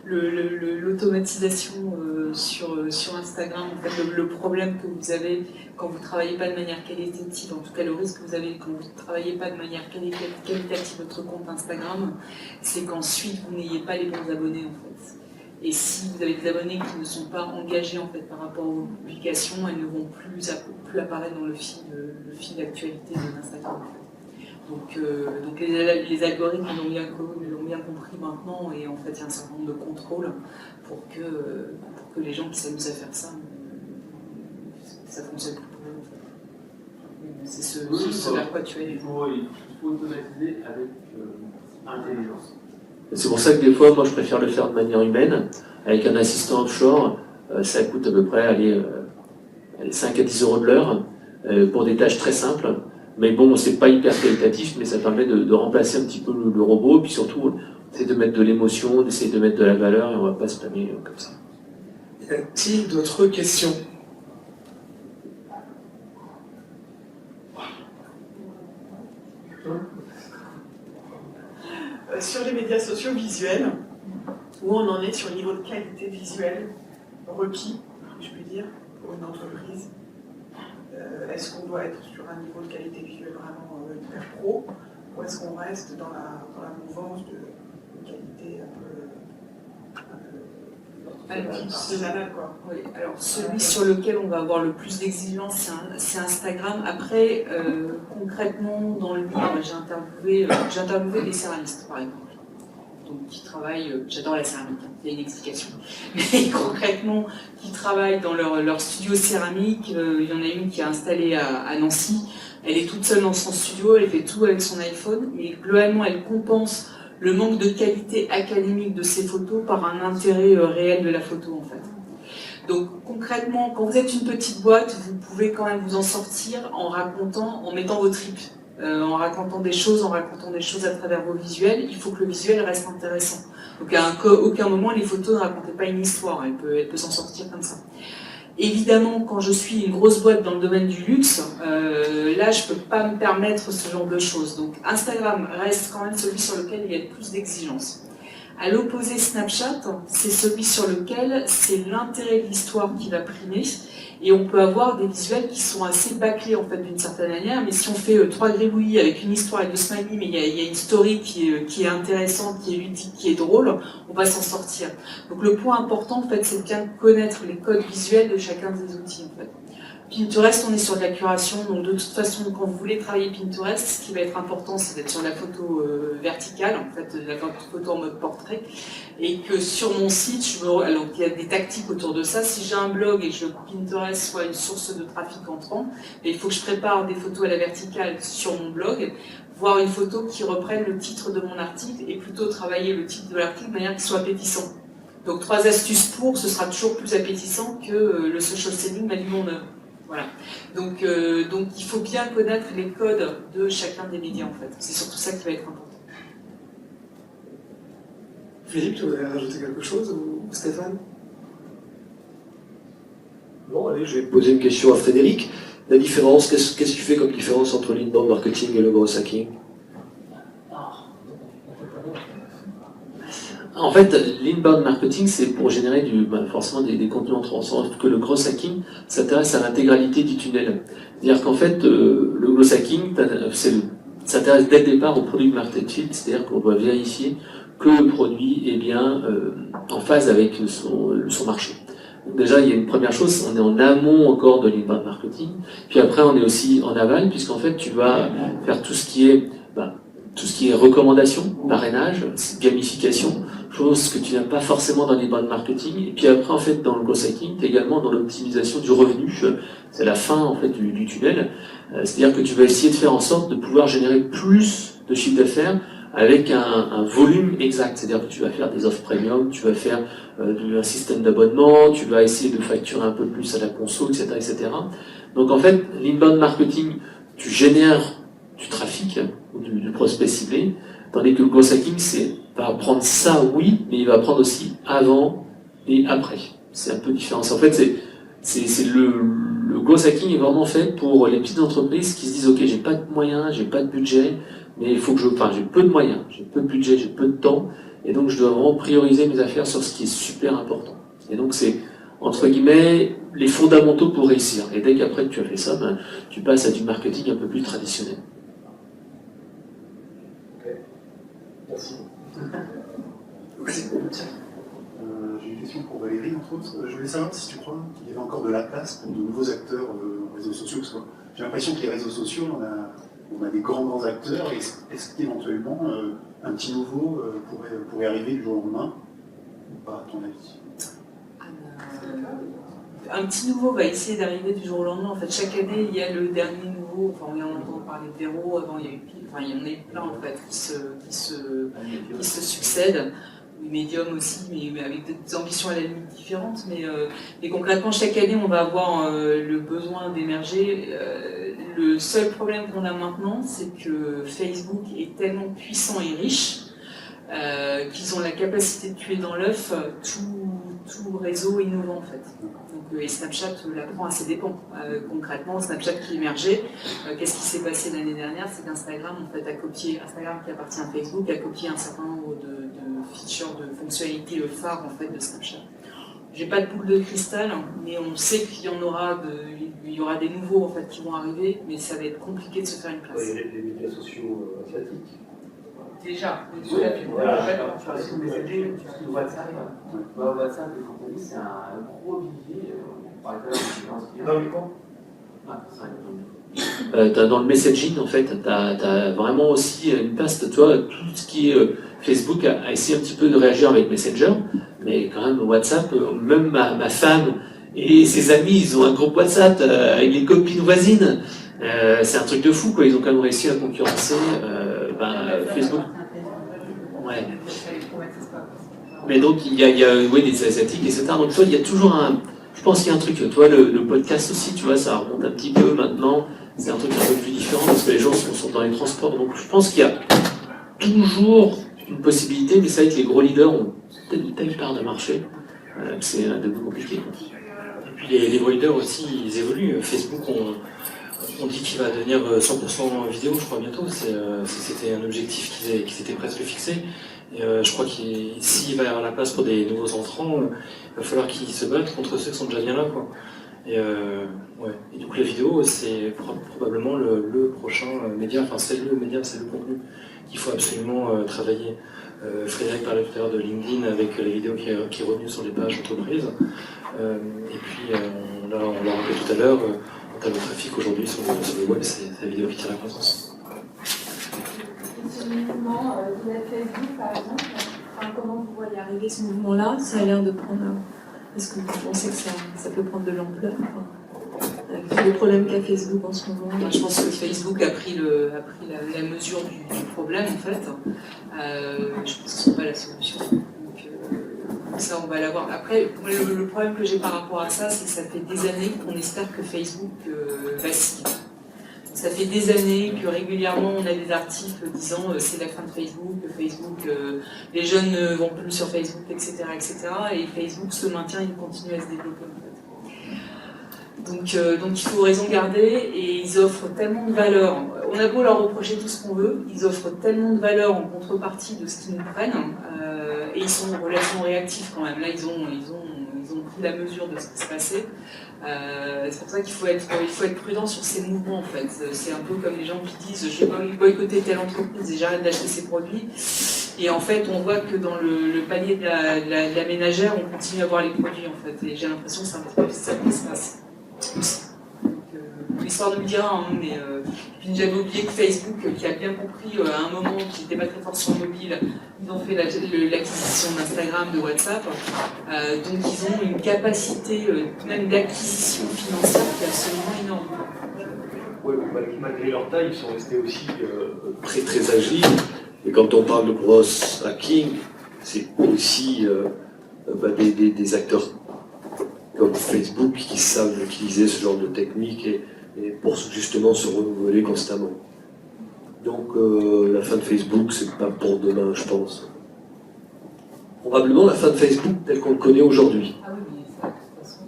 l'automatisation sur Instagram, en fait, le problème que vous avez quand vous ne travaillez pas de manière qualitative, en tout cas le risque que vous avez quand vous ne travaillez pas de manière qualitative votre compte Instagram, c'est qu'ensuite vous n'ayez pas les bons abonnés en fait. Et si vous avez des abonnés qui ne sont pas engagés en fait par rapport aux publications, elles ne vont plus apparaître dans le fil d'actualité de Instagram. En fait. Donc les algorithmes l'ont bien compris maintenant, et en fait il y a un certain nombre de contrôles pour que les gens qui s'amusent à faire ça, ça fonctionne plus pour eux en fait. C'est ce vers quoi tu es. Il faut automatiser avec intelligence. C'est pour ça que des fois, moi je préfère le faire de manière humaine, avec un assistant offshore. Ça coûte à peu près 5 à 10 euros de l'heure pour des tâches très simples. Mais bon, c'est pas hyper qualitatif, mais ça permet de remplacer un petit peu le robot, puis surtout, c'est de mettre de l'émotion, d'essayer de mettre de la valeur, et on va pas se spammer comme ça. Y a-t-il d'autres questions? Sur les médias sociaux visuels, où on en est sur le niveau de qualité visuelle requis, si je puis dire, pour une entreprise. Est-ce qu'on doit être sur un niveau de qualité visuelle vraiment hyper pro, ou est-ce qu'on reste dans la mouvance de qualité un peu artisanale, quoi? Oui, alors celui sur lequel on va avoir le plus d'exigence, c'est Instagram. Après, concrètement, dans le livre, j'ai interviewé des céramistes, par exemple. Donc, qui travaillent, j'adore la céramique, il y a une explication, mais concrètement, qui travaillent dans leur studio céramique. Il y en a une qui est installée à Nancy, elle est toute seule dans son studio, elle fait tout avec son iPhone, et globalement, elle compense le manque de qualité académique de ses photos par un intérêt réel de la photo, en fait. Donc concrètement, quand vous êtes une petite boîte, vous pouvez quand même vous en sortir en mettant vos tripes. En racontant des choses à travers vos visuels. Il faut que le visuel reste intéressant. Donc à aucun moment les photos ne racontaient pas une histoire, elle peut s'en sortir comme ça. Évidemment, quand je suis une grosse boîte dans le domaine du luxe, là je peux pas me permettre ce genre de choses. Donc Instagram reste quand même celui sur lequel il y a le plus d'exigences. À l'opposé, Snapchat, c'est celui sur lequel c'est l'intérêt de l'histoire qui va primer. Et on peut avoir des visuels qui sont assez bâclés en fait d'une certaine manière, mais si on fait 3 gribouillis avec une histoire et 2 smileys, mais il y a une story qui est intéressante, qui est ludique, qui est drôle, on va s'en sortir. Donc le point important en fait, c'est de bien connaître les codes visuels de chacun des outils en fait. Pinterest, on est sur de la curation, donc de toute façon, quand vous voulez travailler Pinterest, ce qui va être important, c'est d'être sur la photo verticale, en fait, la photo en mode portrait, et que sur mon site, alors il y a des tactiques autour de ça. Si j'ai un blog et que je veux que Pinterest soit une source de trafic entrant, il faut que je prépare des photos à la verticale sur mon blog, voire une photo qui reprenne le titre de mon article, et plutôt travailler le titre de l'article de manière qu'il soit appétissant. Donc 3 astuces ce sera toujours plus appétissant que le social selling m'a mis mon œuvre. Voilà. Donc il faut bien connaître les codes de chacun des médias en fait. C'est surtout ça qui va être important. Philippe, tu voudrais rajouter quelque chose, ou Stéphane? Non, allez, je vais poser une question à Frédéric. La différence, qu'est-ce que tu fais comme différence entre l'inbound marketing et le growth hacking? En fait, l'inbound marketing, c'est pour générer forcément des contenus entrants. Sauf que le growth hacking s'intéresse à l'intégralité du tunnel. C'est-à-dire qu'en fait, le growth hacking s'intéresse dès le départ au produit market fit, c'est-à-dire qu'on doit vérifier que le produit est bien en phase avec son marché. Donc déjà, il y a une première chose, on est en amont encore de l'inbound marketing, puis après on est aussi en aval, puisqu'en fait tu vas faire tout ce qui est recommandation, parrainage, gamification, chose que tu n'as pas forcément dans l'inbound marketing. Et puis après, en fait, dans le growth hacking, tu es également dans l'optimisation du revenu. C'est la fin, en fait, du tunnel. C'est-à-dire que tu vas essayer de faire en sorte de pouvoir générer plus de chiffre d'affaires avec un volume exact. C'est-à-dire que tu vas faire des offres premium, tu vas faire un système d'abonnement, tu vas essayer de facturer un peu plus à la conso, etc., etc. Donc, en fait, l'inbound marketing, tu génères du trafic, ou du prospect ciblé, tandis que le growth hacking, va prendre ça, oui, mais il va prendre aussi avant et après. C'est un peu différent. En fait, le growth hacking est vraiment fait pour les petites entreprises qui se disent, ok, j'ai pas de moyens, j'ai pas de budget, mais il faut que j'ai peu de moyens, j'ai peu de budget, j'ai peu de temps, et donc je dois vraiment prioriser mes affaires sur ce qui est super important. Et donc c'est entre guillemets, les fondamentaux pour réussir. Et dès qu'après tu as fait ça, ben, tu passes à du marketing un peu plus traditionnel. Merci. J'ai une question pour Valérie, entre autres. Je voulais savoir si tu crois qu'il y avait encore de la place pour de nouveaux acteurs aux réseaux sociaux, parce que j'ai l'impression que les réseaux sociaux, on a des grands acteurs. Est-ce qu'éventuellement, un petit nouveau pourrait arriver du jour au lendemain, ou pas, à ton avis? Un petit nouveau va essayer d'arriver du jour au lendemain. En fait, chaque année, il y a le dernier nouveau. Enfin, on entend parler de Véro, avant il y a eu Pile. Enfin, il y en a eu plein en fait qui se succèdent. Medium aussi, mais avec des ambitions à la limite différentes. Mais concrètement, chaque année, on va avoir le besoin d'émerger. Le seul problème qu'on a maintenant, c'est que Facebook est tellement puissant et riche qu'ils ont la capacité de tuer dans l'œuf tout réseau innovant en fait. Donc, et Snapchat l'apprend à ses dépens. Concrètement, Snapchat qui émergeait, qu'est-ce qui s'est passé l'année dernière? C'est qu'Instagram en fait, a copié, Instagram qui appartient à Facebook, a copié un certain nombre de features, de fonctionnalités phares en fait, de Snapchat. J'ai pas de boule de cristal, mais on sait qu'il y aura des nouveaux en fait, qui vont arriver, mais ça va être compliqué de se faire une place. Il y a les médias sociaux asiatiques. Déjà, Parce que WhatsApp, WhatsApp et compagnie, c'est un gros vivier. Dans le messaging, en fait, tu as vraiment aussi une place de toi, tout ce qui est Facebook a essayé un petit peu de réagir avec Messenger, mais quand même WhatsApp, même ma femme et ses amis, ils ont un groupe WhatsApp avec les copines voisines. C'est un truc de fou, quoi. Ils ont quand même réussi à concurrencer Facebook. Ouais. Mais donc il y a des asiatiques, etc. Donc toi, il y a toujours je pense qu'il y a un truc, toi, le podcast aussi, tu vois, ça remonte un petit peu maintenant. C'est un truc un peu plus différent parce que les gens sont dans les transports. Donc je pense qu'il y a toujours une possibilité, mais c'est vrai que les gros leaders ont peut-être une telle part de marché, c'est un peu compliqué. Et puis les gros leaders aussi, ils évoluent. Facebook, on dit qu'il va devenir 100% vidéo, je crois, bientôt. C'était un objectif qu'ils s'étaient presque fixé. Et je crois s'il va y avoir la place pour des nouveaux entrants, il va falloir qu'ils se battent contre ceux qui sont déjà bien là, quoi. Et du coup, la vidéo, c'est probablement le prochain média, enfin c'est le média, c'est le contenu qu'il faut absolument travailler. Frédéric parlait tout à l'heure de LinkedIn avec les vidéos qui est revenu sur les pages entreprises. Et puis, on l'a rappelé tout à l'heure, en termes de trafic aujourd'hui sur le web, c'est la vidéo qui tire la croissance. Ce mouvement de Facebook, par exemple, comment vous voyez arriver ce mouvement-là? Ça a l'air de prendre. Est-ce que vous pensez que ça peut prendre de l'ampleur? Avec le problème qu'a Facebook en ce moment? Je pense que Facebook a pris la mesure du problème en fait. Je pense que ce n'est pas la solution. Donc, ça, on va l'avoir. Après, le problème que j'ai par rapport à ça, c'est que ça fait des années qu'on espère que Facebook vacille. Ça fait des années que régulièrement on a des articles disant c'est la fin de Facebook, les jeunes ne vont plus sur Facebook, etc., etc. Et Facebook se maintient, il continue à se développer en fait. Donc il faut raison garder et ils offrent tellement de valeur. On a beau leur reprocher tout ce qu'on veut, ils offrent tellement de valeur en contrepartie de ce qu'ils nous prennent et ils sont relativement réactifs quand même. Là ils ont pris la mesure de ce qui se passait. C'est pour ça qu'il faut être prudent sur ces mouvements en fait. C'est un peu comme les gens qui disent je vais boycotter telle entreprise et j'arrête d'acheter ses produits. Et en fait on voit que dans le panier de la ménagère on continue à voir les produits en fait. Et j'ai l'impression que c'est un petit peu ça qui se passe. L'histoire de me dira, mais puis j'avais oublié que Facebook, qui a bien compris à un moment qu'il n'était pas très fort sur le mobile, ils ont fait l'acquisition d'Instagram, de WhatsApp, donc ils ont une capacité même d'acquisition financière qui est absolument énorme. Oui, malgré leur taille, ils sont restés aussi très très agiles. Et quand on parle de gross hacking, c'est aussi des acteurs comme Facebook qui savent utiliser ce genre de technique et pour justement se renouveler constamment. Donc la fin de Facebook, c'est pas pour demain, je pense. Probablement la fin de Facebook tel qu'on le connaît aujourd'hui. Ah oui, mais ça, de toute façon.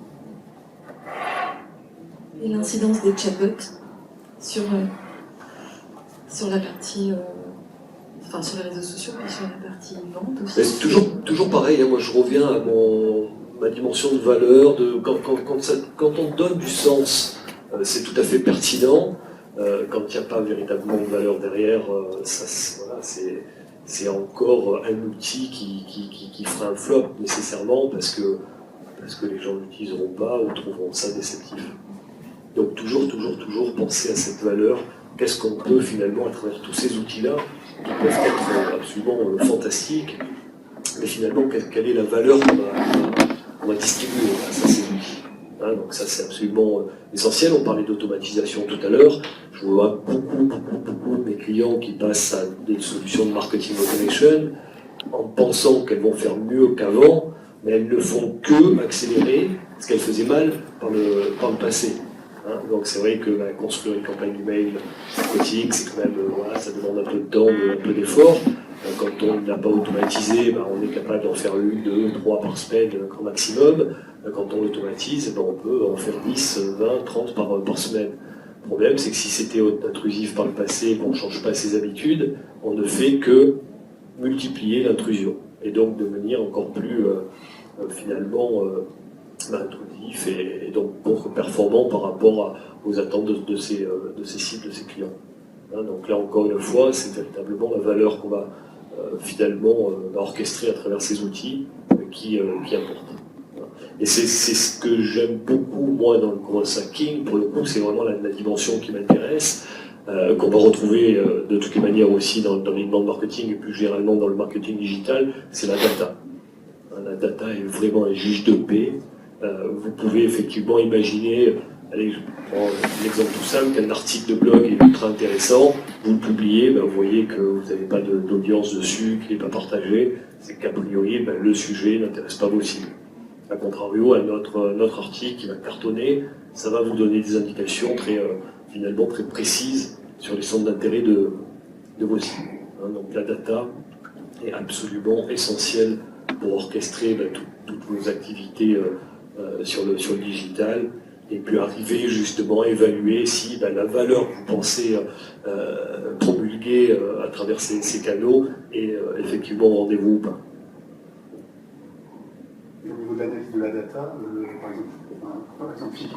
Et l'incidence des chatbots sur la partie, sur les réseaux sociaux et sur la partie vente aussi. C'est toujours pareil, hein. Moi je reviens à ma dimension de valeur, quand on donne du sens, c'est tout à fait pertinent. Quand il n'y a pas véritablement de valeur derrière, voilà, c'est encore un outil qui fera un flop nécessairement parce que les gens ne l'utiliseront pas ou trouveront ça déceptif. Donc toujours penser à cette valeur. Qu'est-ce qu'on peut finalement, à travers tous ces outils-là, qui peuvent être absolument fantastiques, mais finalement, quelle est la valeur qu'on va distribuer grâce à ces outils. Hein, donc ça, c'est absolument essentiel. On parlait d'automatisation tout à l'heure. Je vois beaucoup de mes clients qui passent à des solutions de marketing automation en pensant qu'elles vont faire mieux qu'avant, mais elles ne font que accélérer ce qu'elles faisaient mal par le passé. Hein, donc c'est vrai que construire une campagne d'email marketing, c'est quand même, voilà, ça demande un peu de temps, un peu d'effort. Quand on n'a pas automatisé, on est capable d'en faire 1, 2, 3 par semaine, grand maximum. Quand on l'automatise, on peut en faire 10, 20, 30 par semaine. Le problème, c'est que si c'était intrusif par le passé et qu'on ne change pas ses habitudes, on ne fait que multiplier l'intrusion. Et donc devenir encore plus, finalement, intrusif et donc contre-performant par rapport aux attentes de ses cibles, de ses clients. Hein, donc là, encore une fois, c'est véritablement la valeur qu'on va finalement orchestrer à travers ces outils qui importent. Et c'est ce que j'aime beaucoup, moi, dans le growth hacking. Pour le coup, c'est vraiment la dimension qui m'intéresse, qu'on va retrouver de toutes les manières aussi dans l'inbound marketing et plus généralement dans le marketing digital, c'est la data. La data est vraiment un juge de paix. Vous pouvez effectivement imaginer, allez, je prends l'exemple tout simple, qu'un article de blog est ultra intéressant, vous le publiez, vous voyez que vous n'avez pas d'audience dessus, qu'il n'est pas partagé, c'est qu'a priori, le sujet n'intéresse pas vos cibles. A contrario, un autre article qui va cartonner, ça va vous donner des indications finalement très précises sur les centres d'intérêt de vos cibles. Hein, donc la data est absolument essentielle pour orchestrer toutes vos activités sur le digital et puis arriver justement à évaluer si la valeur que vous pensez promulguer à travers ces canaux est effectivement au rendez-vous ou pas. Au niveau de l'analyse de la data, par exemple Philippe,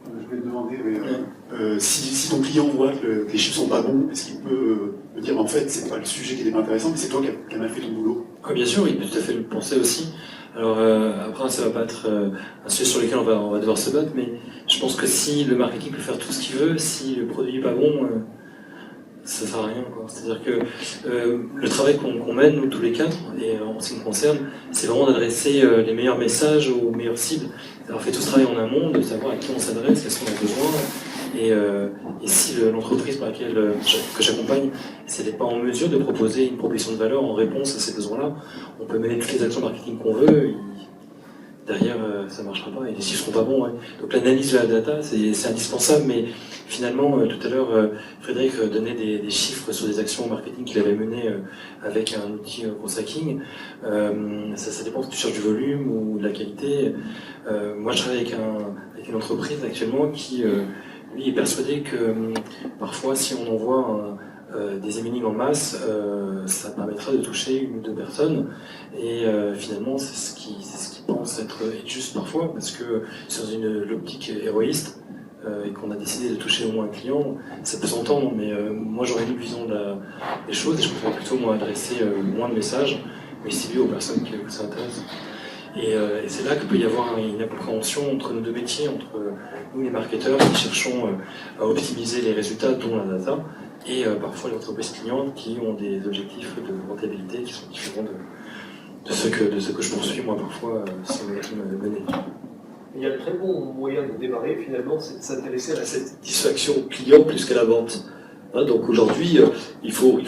je vais te demander, si ton client voit que les chiffres sont pas bons, est-ce qu'il peut me dire en fait c'est pas le sujet qui était pas intéressant, mais c'est toi qui as mal fait ton boulot? Bien sûr, il peut tout à fait le penser aussi. Alors après, ça va pas être un sujet sur lequel on va devoir se battre, mais je pense que si le marketing peut faire tout ce qu'il veut, si le produit est pas bon, ça sert à rien, quoi. C'est-à-dire que le travail qu'on mène, nous tous les quatre, et en ce qui me concerne, c'est vraiment d'adresser les meilleurs messages aux meilleures cibles. On fait tout ce travail en amont, de savoir à qui on s'adresse, qu'est-ce qu'on a besoin, et si l'entreprise par laquelle que j'accompagne, si elle n'est pas en mesure de proposer une proposition de valeur en réponse à ces besoins-là, on peut mener toutes les actions marketing qu'on veut, derrière ça ne marchera pas, et les chiffres seront pas bons. Ouais. Donc l'analyse de la data, c'est indispensable, mais finalement, tout à l'heure, Frédéric donnait des chiffres sur des actions marketing qu'il avait menées avec un outil growth hacking. Ça dépend si tu cherches du volume ou de la qualité. Moi, je travaille avec une entreprise actuellement qui, lui, est persuadé que parfois, si on envoie des emailing en masse, ça permettra de toucher 1 ou 2 personnes. Et finalement, c'est ce qu'ils pensent être juste parfois, parce que c'est dans l'optique héroïste, et qu'on a décidé de toucher au moins un client, ça peut s'entendre, mais moi j'aurais une vision des choses, et je préfère plutôt moi adresser moins de messages, mais cibler aux personnes qui ça intéresse. Et c'est là qu'il peut y avoir une incompréhension entre nos deux métiers, entre nous les marketeurs qui cherchons à optimiser les résultats, dont la data, et parfois les entreprises clientes qui ont des objectifs de rentabilité qui sont différents de ce que je poursuis moi parfois sur le métier mené. Il y a un très bon moyen de démarrer finalement, c'est de s'intéresser à la satisfaction client plus qu'à la vente. Hein, donc aujourd'hui, il faut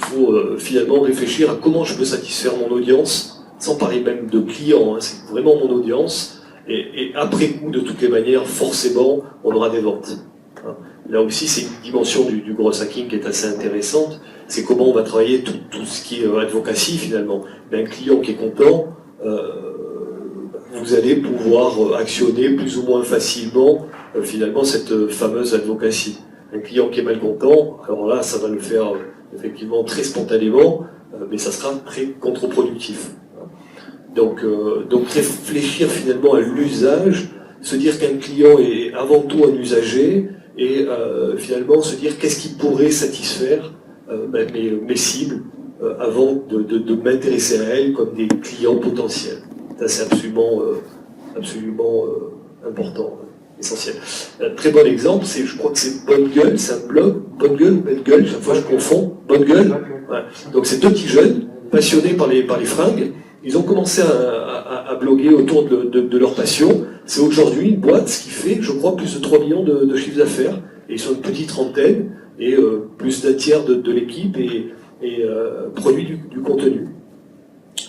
finalement réfléchir à comment je peux satisfaire mon audience, sans parler même de client, hein, c'est vraiment mon audience, et après coup, de toutes les manières, forcément, on aura des ventes. Hein. Là aussi, c'est une dimension du growth hacking qui est assez intéressante, c'est comment on va travailler tout ce qui est advocacy finalement. Mais un client qui est content, vous allez pouvoir actionner plus ou moins facilement finalement cette fameuse advocacy. Un client qui est malcontent, alors là ça va le faire effectivement très spontanément, mais ça sera très contre-productif. Donc réfléchir finalement à l'usage, se dire qu'un client est avant tout un usager, et finalement se dire qu'est-ce qui pourrait satisfaire mes cibles avant de m'intéresser à elles comme des clients potentiels. Ça c'est absolument important, essentiel. Un très bon exemple, je crois que c'est Bonne Gueule, c'est un blog, Bonne Gueule ou Belle Gueule, chaque fois je confonds, Bonne Gueule. Ouais. Donc c'est deux petits jeunes, passionnés par les fringues, ils ont commencé à bloguer autour de leur passion. C'est aujourd'hui une boîte qui fait, je crois, plus de 3 millions de chiffres d'affaires. Et ils sont une petite trentaine, et plus d'un tiers de l'équipe et produit du contenu.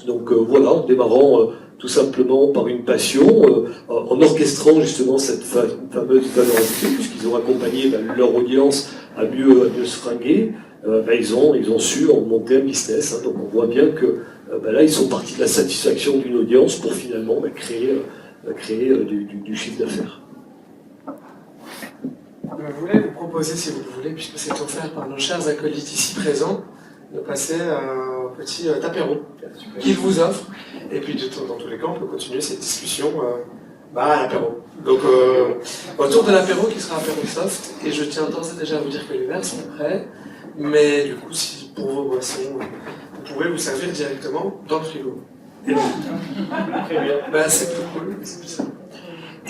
Donc voilà, en démarrant tout simplement par une passion, en orchestrant justement cette fameuse valeur ajoutée, puisqu'ils ont accompagné leur audience à mieux se fringuer, ils ont su en monter un business. Hein. Donc on voit bien que là, ils sont partis de la satisfaction d'une audience pour finalement créer du chiffre d'affaires. Je voulais vous proposer, si vous le voulez, puisque c'est offert par nos chers acolytes ici présents, de passer un petit apéro qu'ils vous offrent. Et puis, dans tous les cas, on peut continuer cette discussion à l'apéro. Donc, autour de l'apéro qui sera apéro soft, et je tiens d'ores et déjà à vous dire que les verres sont prêts, mais du coup, si pour vos boissons, vous pouvez vous servir directement dans le frigo. Et donc, c'est plus cool, c'est plus simple.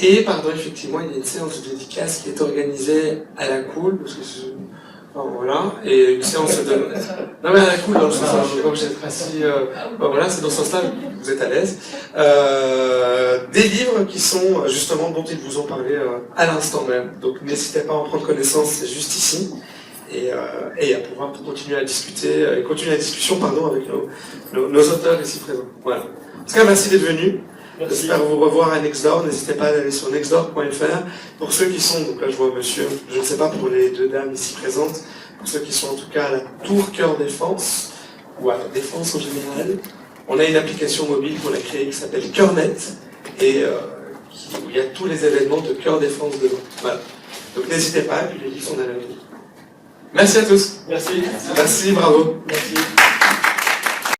Et, pardon, effectivement, il y a une séance de dédicace qui est organisée à la cool, parce que voilà, et une séance de... Non mais à la cool, dans le sens là, je ne vais pas obligé d'être assis, voilà, c'est dans ce sens-là, vous êtes à l'aise. Des livres qui sont, justement, dont ils vous ont parlé à l'instant même, donc n'hésitez pas à en prendre connaissance, c'est juste ici, et à pouvoir continuer à discuter, et continuer la discussion, avec nos auteurs ici présents. Voilà. En tout cas, merci d'être venus. J'espère vous revoir à Nextdoor. N'hésitez pas à aller sur nextdoor.fr. Pour ceux qui sont, donc là je vois monsieur, je ne sais pas pour les deux dames ici présentes, pour ceux qui sont en tout cas à la Tour Cœur Défense, ou à la Défense en général, on a une application mobile qu'on a créée qui s'appelle Cœurnet, et où il y a tous les événements de Cœur Défense dedans. Voilà. Donc n'hésitez pas, et puis les livres sont à la maison. Merci à tous. Merci. Merci, bravo. Merci.